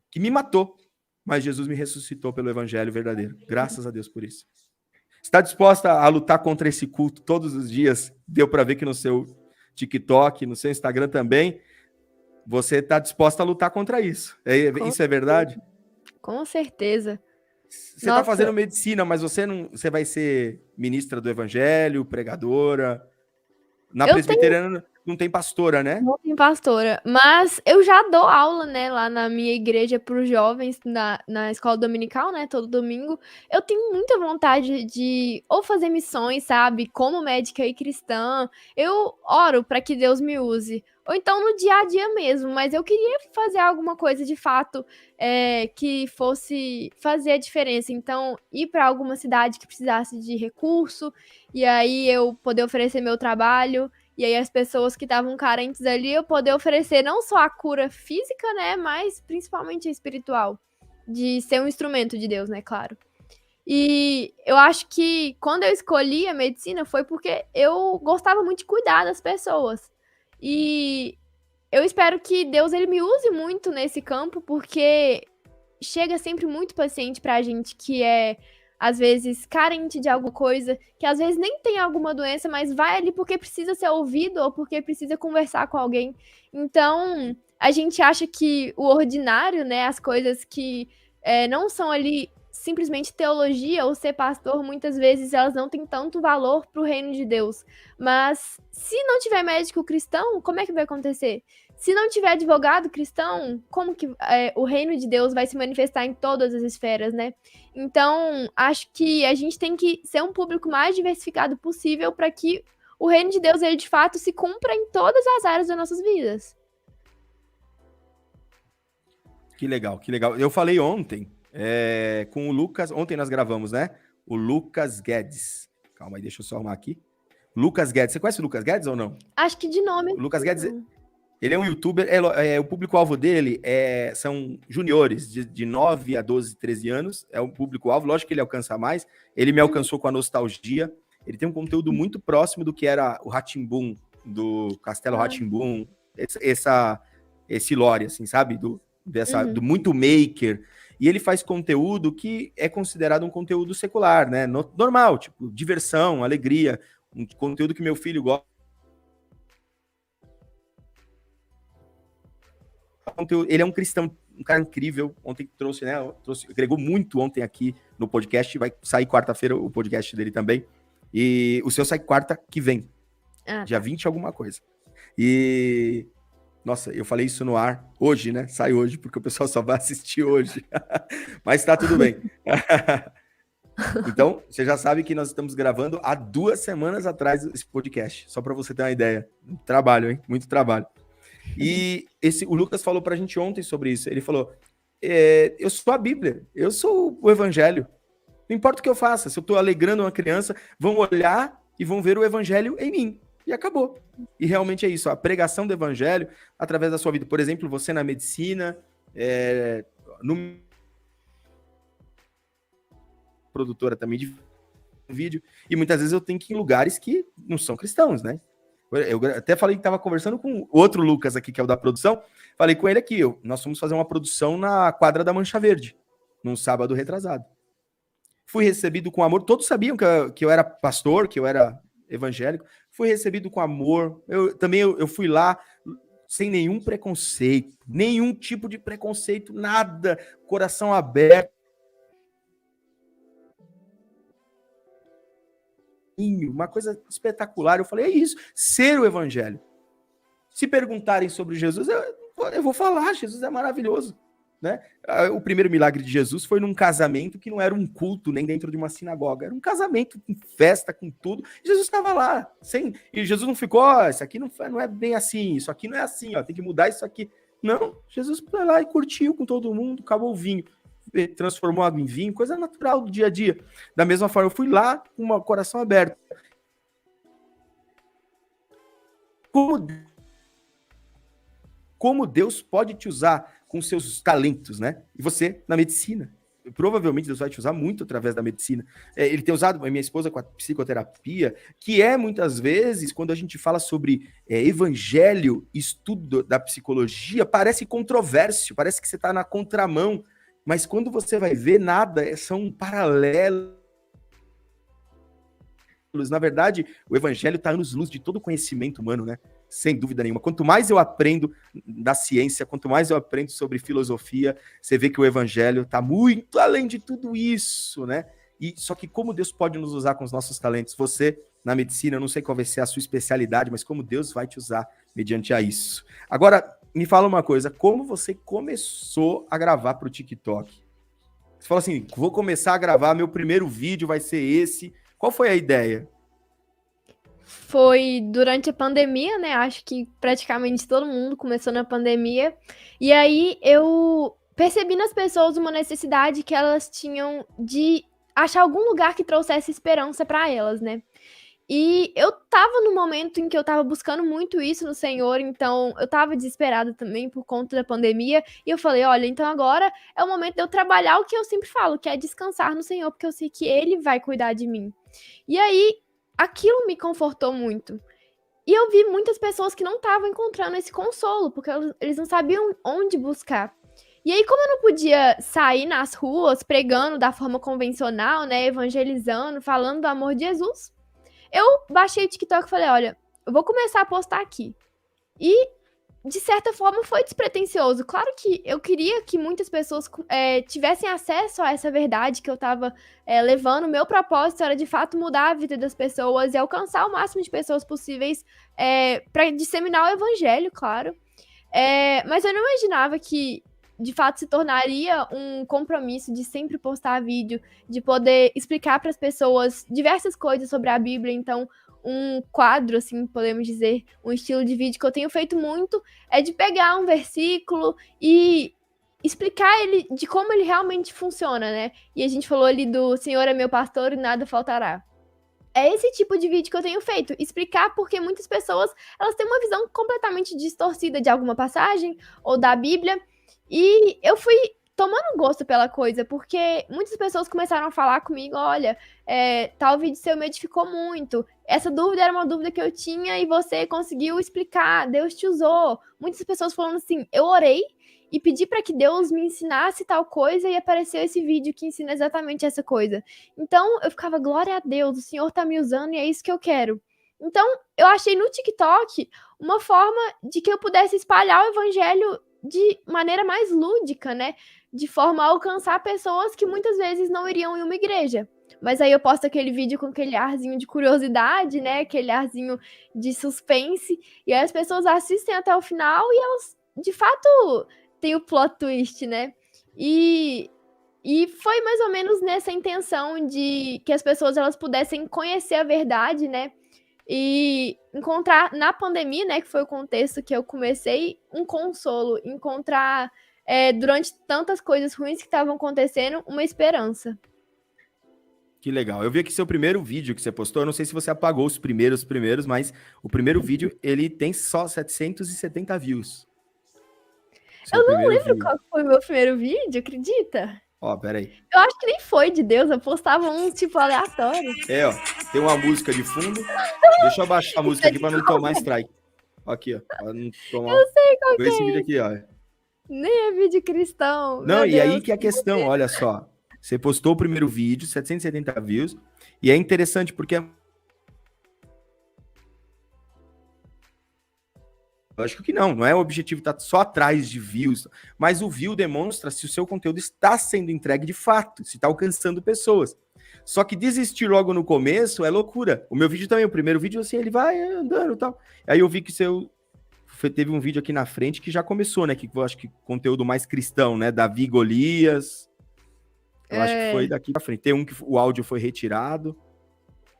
que me matou. Mas Jesus me ressuscitou pelo evangelho verdadeiro. Graças a Deus por isso. Está disposta a lutar contra esse culto todos os dias? Deu para ver que no seu TikTok, no seu Instagram também, você está disposta a lutar contra isso. Isso é verdade? Com certeza. Você está fazendo medicina, mas você vai ser ministra do evangelho, pregadora. Na presbiteriana não tem pastora, né? Não tem pastora, mas eu já dou aula, né, lá na minha igreja para os jovens na escola dominical, né, todo domingo. Eu tenho muita vontade de ou fazer missões, sabe, como médica e cristã. Eu oro para que Deus me use. Ou então no dia a dia mesmo, mas eu queria fazer alguma coisa de fato que fosse fazer a diferença. Então, ir para alguma cidade que precisasse de recurso, e aí eu poder oferecer meu trabalho. E aí as pessoas que estavam carentes ali, eu poder oferecer não só a cura física, né, mas principalmente a espiritual, de ser um instrumento de Deus, né, claro. E eu acho que quando eu escolhi a medicina foi porque eu gostava muito de cuidar das pessoas. E eu espero que Deus ele me use muito nesse campo, porque chega sempre muito paciente pra gente que é, às vezes, carente de alguma coisa, que às vezes nem tem alguma doença, mas vai ali porque precisa ser ouvido ou porque precisa conversar com alguém. Então, a gente acha que o ordinário, né, as coisas que não são ali simplesmente teologia ou ser pastor, muitas vezes elas não têm tanto valor para o reino de Deus. Mas se não tiver médico cristão, como é que vai acontecer? Se não tiver advogado cristão, como que o reino de Deus vai se manifestar em todas as esferas, né? Então, acho que a gente tem que ser um público mais diversificado possível para que o reino de Deus, ele de fato se cumpra em todas as áreas das nossas vidas. Que legal, que legal. Eu falei ontem com o Lucas, ontem nós gravamos, né? O Lucas Guedes. Calma aí, deixa eu só arrumar aqui. Lucas Guedes. Você conhece o Lucas Guedes ou não? Acho que de nome. O Lucas Guedes, ele é um youtuber, o público-alvo dele são juniores, de 9 a 12, 13 anos, é um público-alvo, lógico que ele alcança mais, ele me alcançou com a nostalgia, ele tem um conteúdo muito próximo do que era o Rá-Tim-Bum, do Castelo Rá-Tim-Bum, esse lore, assim, sabe? Do muito maker, e ele faz conteúdo que é considerado um conteúdo secular, né? Normal, tipo, diversão, alegria, um conteúdo que meu filho gosta. Ele é um cristão, um cara incrível. Ontem agregou muito ontem aqui no podcast. Vai sair quarta-feira o podcast dele também. E o seu sai quarta que vem. Dia 20 alguma coisa. E... Nossa, eu falei isso no ar hoje, né? Sai hoje, porque o pessoal só vai assistir hoje. Mas tá tudo bem. Então, você já sabe que nós estamos gravando há 2 semanas atrás esse podcast. Só para você ter uma ideia. Trabalho, hein? Muito trabalho. E o Lucas falou pra gente ontem sobre isso. Ele falou, eu sou a Bíblia, eu sou o Evangelho. Não importa o que eu faça, se eu tô alegrando uma criança, vão olhar e vão ver o Evangelho em mim. E acabou. E realmente é isso, a pregação do Evangelho através da sua vida. Por exemplo, você na medicina, no produtora também de vídeo, e muitas vezes eu tenho que ir em lugares que não são cristãos, né? Eu até falei que estava conversando com outro Lucas aqui, que é o da produção. Falei com ele aqui, nós fomos fazer uma produção na quadra da Mancha Verde, num sábado retrasado. Fui recebido com amor. Todos sabiam que eu era pastor, que eu era evangélico. Fui recebido com amor. Eu fui lá sem nenhum preconceito, nenhum tipo de preconceito, nada. Coração aberto. Uma coisa espetacular. Eu falei, é isso, ser o evangelho. Se perguntarem sobre Jesus, eu vou falar, Jesus é maravilhoso, né? O primeiro milagre de Jesus foi num casamento que não era um culto nem dentro de uma sinagoga, era um casamento com festa, com tudo. Jesus estava lá, e Jesus não ficou, isso aqui não é bem assim, isso aqui não é assim, tem que mudar isso aqui. Não, Jesus foi lá e curtiu com todo mundo, acabou o vinho, transformou água em vinho, coisa natural do dia a dia. Da mesma forma, eu fui lá com o coração aberto. Como Deus pode te usar com seus talentos, né? E você, na medicina. Provavelmente Deus vai te usar muito através da medicina. Ele tem usado a minha esposa com a psicoterapia, que muitas vezes, quando a gente fala sobre evangelho, estudo da psicologia, parece controvérsio, parece que você está na contramão. Mas quando você vai ver, nada, são paralelos. Na verdade, o evangelho está anos-luz de todo o conhecimento humano, né? Sem dúvida nenhuma. Quanto mais eu aprendo da ciência, quanto mais eu aprendo sobre filosofia, você vê que o evangelho está muito além de tudo isso, né? Só que como Deus pode nos usar com os nossos talentos? Você, na medicina, eu não sei qual vai ser a sua especialidade, mas como Deus vai te usar mediante a isso. Agora, me fala uma coisa, como você começou a gravar para o TikTok? Você falou assim, vou começar a gravar, meu primeiro vídeo vai ser esse. Qual foi a ideia? Foi durante a pandemia, né? Acho que praticamente todo mundo começou na pandemia. E aí eu percebi nas pessoas uma necessidade que elas tinham de achar algum lugar que trouxesse esperança para elas, né? E eu tava no momento em que eu tava buscando muito isso no Senhor, então eu tava desesperada também por conta da pandemia, e eu falei, olha, então agora é o momento de eu trabalhar o que eu sempre falo, que é descansar no Senhor, porque eu sei que Ele vai cuidar de mim. E aí, aquilo me confortou muito. E eu vi muitas pessoas que não estavam encontrando esse consolo, porque eles não sabiam onde buscar. E aí, como eu não podia sair nas ruas pregando da forma convencional, né, evangelizando, falando do amor de Jesus, eu baixei o TikTok e falei, olha, eu vou começar a postar aqui. E, de certa forma, foi despretensioso. Claro que eu queria que muitas pessoas tivessem acesso a essa verdade que eu estava levando. Meu propósito era, de fato, mudar a vida das pessoas e alcançar o máximo de pessoas possíveis para disseminar o evangelho, claro. Mas eu não imaginava que, de fato, se tornaria um compromisso de sempre postar vídeo, de poder explicar para as pessoas diversas coisas sobre a Bíblia. Então, um quadro, assim, podemos dizer, um estilo de vídeo que eu tenho feito muito é de pegar um versículo e explicar ele de como ele realmente funciona, né? E a gente falou ali do Senhor é meu pastor e nada faltará. É esse tipo de vídeo que eu tenho feito, explicar porque muitas pessoas, elas têm uma visão completamente distorcida de alguma passagem ou da Bíblia, e eu fui tomando gosto pela coisa, porque muitas pessoas começaram a falar comigo, olha, tal vídeo seu me edificou muito, essa dúvida era uma dúvida que eu tinha e você conseguiu explicar, Deus te usou. Muitas pessoas falando assim, eu orei e pedi para que Deus me ensinasse tal coisa e apareceu esse vídeo que ensina exatamente essa coisa. Então, eu ficava, glória a Deus, o Senhor tá me usando e é isso que eu quero. Então, eu achei no TikTok uma forma de que eu pudesse espalhar o evangelho de maneira mais lúdica, né? De forma a alcançar pessoas que muitas vezes não iriam em uma igreja. Mas aí eu posto aquele vídeo com aquele arzinho de curiosidade, né? Aquele arzinho de suspense. E aí as pessoas assistem até o final e elas, de fato, têm o plot twist, né? E foi mais ou menos nessa intenção de que as pessoas elas pudessem conhecer a verdade, né? E encontrar na pandemia, né, que foi o contexto que eu comecei, um consolo, encontrar durante tantas coisas ruins que estavam acontecendo, uma esperança. Que legal. Eu vi aqui seu primeiro vídeo que você postou, eu não sei se você apagou os primeiros, mas o primeiro vídeo, ele tem só 770 views. Eu não lembro qual foi o meu primeiro vídeo, acredita? Ó, peraí. Eu acho que nem foi de Deus, eu postava uns, tipo, aleatório. Ó, tem uma música de fundo. Deixa eu abaixar a música aqui pra não tomar strike. Aqui, ó. Pra não tomar... Eu sei qual que é esse vídeo aqui, ó. Nem é vídeo cristão. Não, e aí que é a questão, olha só. Você postou o primeiro vídeo, 770 views, e é interessante porque lógico que não é o objetivo estar só atrás de views, mas o view demonstra se o seu conteúdo está sendo entregue de fato, se está alcançando pessoas. Só que desistir logo no começo é loucura. O meu vídeo também, o primeiro vídeo, assim, ele vai andando e tal. Aí eu vi que teve um vídeo aqui na frente que já começou, né? Que eu acho que conteúdo mais cristão, né? Davi Golias. Eu acho que foi daqui pra frente. Tem um que o áudio foi retirado.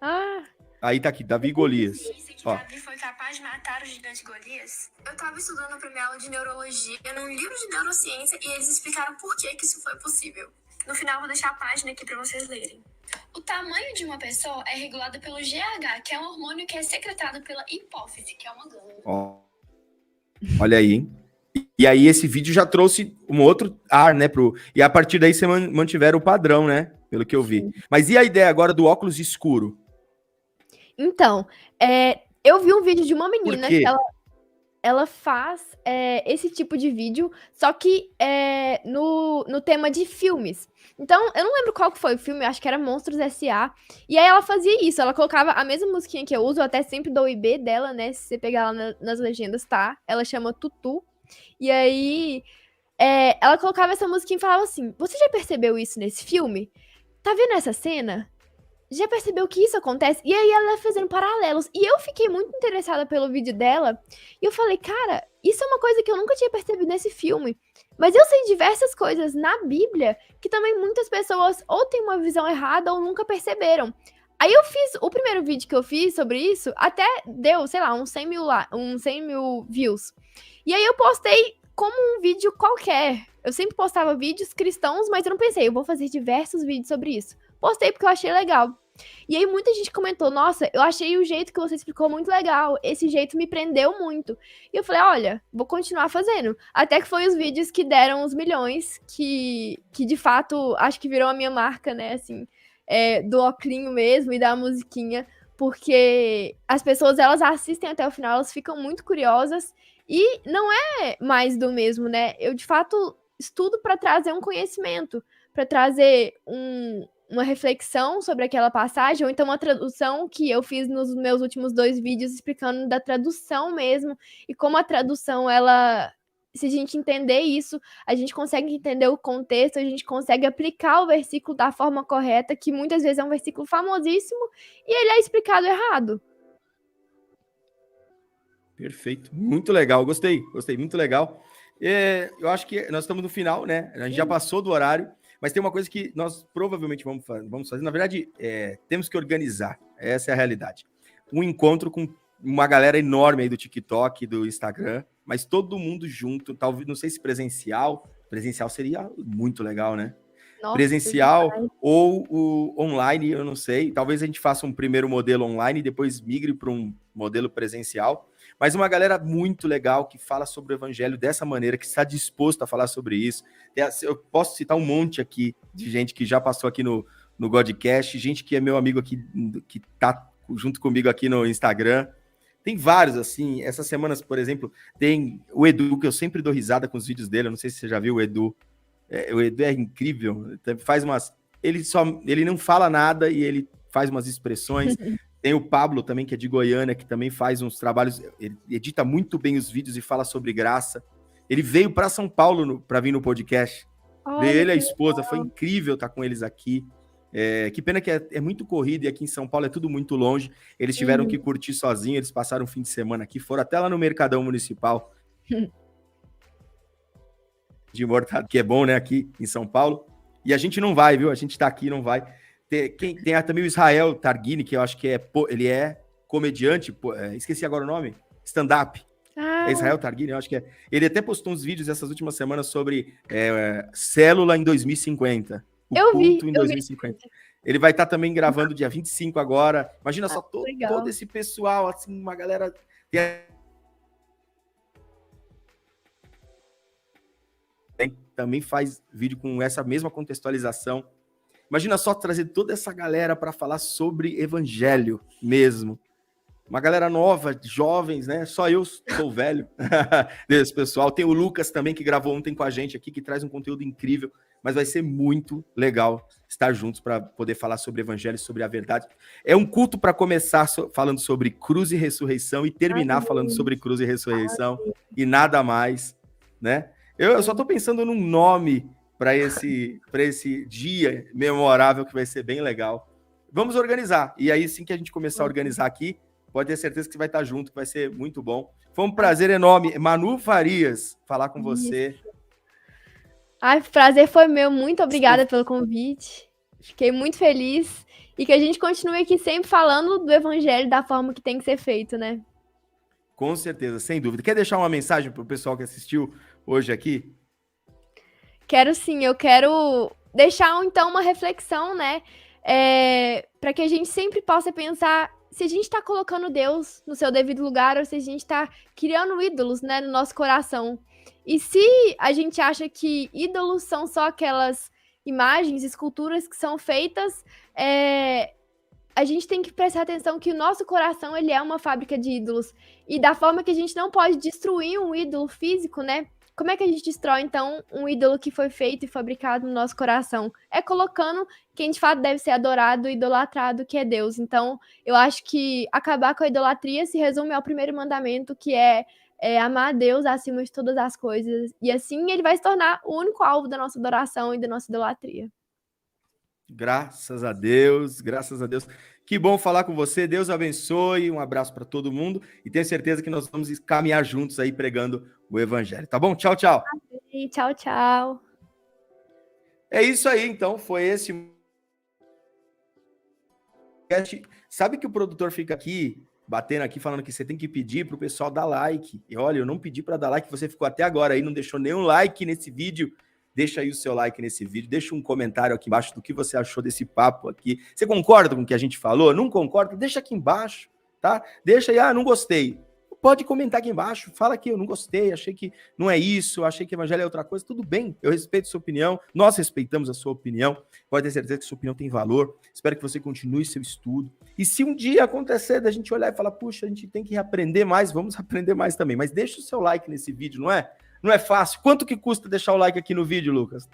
Ah. Aí tá aqui, Davi Golias. Ó. Davi foi capaz de matar o gigante Golias? Eu tava estudando pra minha aula de neurologia num livro de neurociência e eles explicaram por que isso foi possível. No final, vou deixar a página aqui pra vocês lerem. O tamanho de uma pessoa é regulado pelo GH, que é um hormônio que é secretado pela hipófise, que é uma glândula. Ó. Olha aí, hein? E aí esse vídeo já trouxe um outro ar, né? E a partir daí você mantiveram o padrão, né? Pelo que eu vi. Mas e a ideia agora do óculos escuro? Então, eu vi um vídeo de uma menina que ela faz esse tipo de vídeo, só que no tema de filmes. Então, eu não lembro qual que foi o filme, acho que era Monstros S.A. E aí ela fazia isso, ela colocava a mesma musiquinha que eu uso, eu até sempre dou o IB dela, né? Se você pegar lá nas legendas, tá? Ela chama Tutu. E aí, ela colocava essa musiquinha e falava assim, você já percebeu isso nesse filme? Tá vendo essa cena? Já percebeu que isso acontece? E aí ela fazendo paralelos. E eu fiquei muito interessada pelo vídeo dela. E eu falei, cara, isso é uma coisa que eu nunca tinha percebido nesse filme. Mas eu sei diversas coisas na Bíblia que também muitas pessoas ou têm uma visão errada ou nunca perceberam. Aí eu fiz, o primeiro vídeo que eu fiz sobre isso, até deu, sei lá, uns 100 mil views. E aí eu postei como um vídeo qualquer. Eu sempre postava vídeos cristãos, mas eu não pensei, eu vou fazer diversos vídeos sobre isso. Postei porque eu achei legal. E aí muita gente comentou, nossa, eu achei o jeito que você explicou muito legal, esse jeito me prendeu muito. E eu falei, olha, vou continuar fazendo. Até que foi os vídeos que deram os milhões, que de fato, acho que virou a minha marca, né, assim, do oclinho mesmo e da musiquinha, porque as pessoas, elas assistem até o final, elas ficam muito curiosas, e não é mais do mesmo, né, eu de fato estudo para trazer um conhecimento, para trazer uma reflexão sobre aquela passagem, ou então uma tradução que eu fiz nos meus últimos 2 vídeos explicando da tradução mesmo, e como a tradução, se a gente entender isso, a gente consegue entender o contexto, a gente consegue aplicar o versículo da forma correta, que muitas vezes é um versículo famosíssimo, e ele é explicado errado. Perfeito, muito legal, gostei, muito legal. Eu acho que nós estamos no final, né? A gente já passou do horário, mas tem uma coisa que nós provavelmente vamos fazer. Na verdade, temos que organizar, essa é a realidade. Um encontro com uma galera enorme aí do TikTok, do Instagram, mas todo mundo junto, talvez, não sei se presencial seria muito legal, né? Nossa, presencial ou o online, eu não sei. Talvez a gente faça um primeiro modelo online e depois migre para um modelo presencial. Mas uma galera muito legal que fala sobre o evangelho dessa maneira, que está disposto a falar sobre isso. Eu posso citar um monte aqui de gente que já passou aqui no Godcast, gente que é meu amigo aqui, que tá junto comigo aqui no Instagram. Tem vários, assim. Essas semanas, por exemplo, tem o Edu, que eu sempre dou risada com os vídeos dele. Eu não sei se você já viu o Edu. O Edu é incrível. Faz umas... Ele não fala nada e ele faz umas expressões. Tem o Pablo também, que é de Goiânia, que também faz uns trabalhos, ele edita muito bem os vídeos e fala sobre graça. Ele veio para São Paulo para vir no podcast. Veio ele e a esposa, foi incrível estar com eles aqui. Que pena que é muito corrido e aqui em São Paulo é tudo muito longe. Eles tiveram que curtir sozinhos, eles passaram um fim de semana aqui, foram até lá no Mercadão Municipal de Mortadelo, que é bom, né, aqui em São Paulo. E a gente não vai, viu? A gente tá aqui, não vai. Tem também o Israel Targuini, que eu acho que ele é comediante, esqueci agora o nome, stand-up. É Israel Targuini, eu acho que é. Ele até postou uns vídeos essas últimas semanas sobre célula em 2050. Eu vi. Em 2050. Ele vai estar também gravando dia 25 agora. Imagina só todo esse pessoal, assim, uma galera... Também faz vídeo com essa mesma contextualização. Imagina só trazer toda essa galera para falar sobre evangelho mesmo. Uma galera nova, jovens, né? Só eu sou velho desse pessoal. Tem o Lucas também, que gravou ontem com a gente aqui, que traz um conteúdo incrível. Mas vai ser muito legal estar juntos para poder falar sobre evangelho, sobre a verdade. É um culto para começar falando sobre cruz e ressurreição e terminar falando sobre cruz e ressurreição e nada mais, né? Eu só estou pensando num nome para esse dia memorável que vai ser bem legal. Vamos organizar. E aí, assim que a gente começar a organizar aqui, pode ter certeza que você vai estar junto, que vai ser muito bom. Foi um prazer enorme. Manu Farias, falar com você. Ai, o prazer foi meu. Muito obrigada pelo convite. Fiquei muito feliz. E que a gente continue aqui sempre falando do evangelho da forma que tem que ser feito, né? Com certeza, sem dúvida. Quer deixar uma mensagem para o pessoal que assistiu hoje aqui? Quero sim, eu quero deixar então uma reflexão, né? Para que a gente sempre possa pensar se a gente está colocando Deus no seu devido lugar ou se a gente está criando ídolos, né, no nosso coração. E se a gente acha que ídolos são só aquelas imagens, esculturas que são feitas, a gente tem que prestar atenção que o nosso coração, ele é uma fábrica de ídolos. E da forma que a gente não pode destruir um ídolo físico, né? Como é que a gente destrói, então, um ídolo que foi feito e fabricado no nosso coração? É colocando quem de fato deve ser adorado e idolatrado, que é Deus. Então, eu acho que acabar com a idolatria se resume ao primeiro mandamento, que é amar a Deus acima de todas as coisas. E assim ele vai se tornar o único alvo da nossa adoração e da nossa idolatria. Graças a Deus, graças a Deus. Que bom falar com você. Deus abençoe. Um abraço para todo mundo. E tenho certeza que nós vamos caminhar juntos aí pregando o evangelho. Tá bom? Tchau, tchau. Tchau, tchau. É isso aí, então. Foi esse. Sabe que o produtor fica aqui, batendo aqui, falando que você tem que pedir para o pessoal dar like. E olha, eu não pedi para dar like. Você ficou até agora aí, não deixou nenhum like nesse vídeo. Deixa aí o seu like nesse vídeo, deixa um comentário aqui embaixo do que você achou desse papo aqui. Você concorda com o que a gente falou? Não concorda? Deixa aqui embaixo, tá? Deixa aí, não gostei. Pode comentar aqui embaixo, fala que eu não gostei, achei que não é isso, achei que evangelho é outra coisa. Tudo bem, eu respeito a sua opinião, nós respeitamos a sua opinião. Pode ter certeza que sua opinião tem valor. Espero que você continue seu estudo. E se um dia acontecer da gente olhar e falar, puxa, a gente tem que aprender mais, vamos aprender mais também. Mas deixa o seu like nesse vídeo, não é? Não é fácil? Quanto que custa deixar o like aqui no vídeo, Lucas?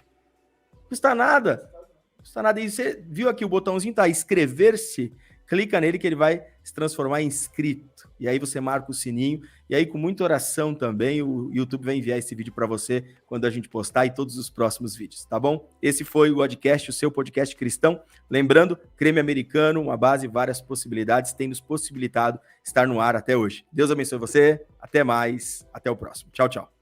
Custa nada. Custa nada. E você viu aqui o botãozinho, tá? Inscrever-se. Clica nele que ele vai se transformar em inscrito. E aí você marca o sininho. E aí, com muita oração também, o YouTube vai enviar esse vídeo para você quando a gente postar e todos os próximos vídeos, tá bom? Esse foi o podcast, o seu podcast cristão. Lembrando, Creme Americano, uma base, várias possibilidades, tem nos possibilitado estar no ar até hoje. Deus abençoe você. Até mais. Até o próximo. Tchau, tchau.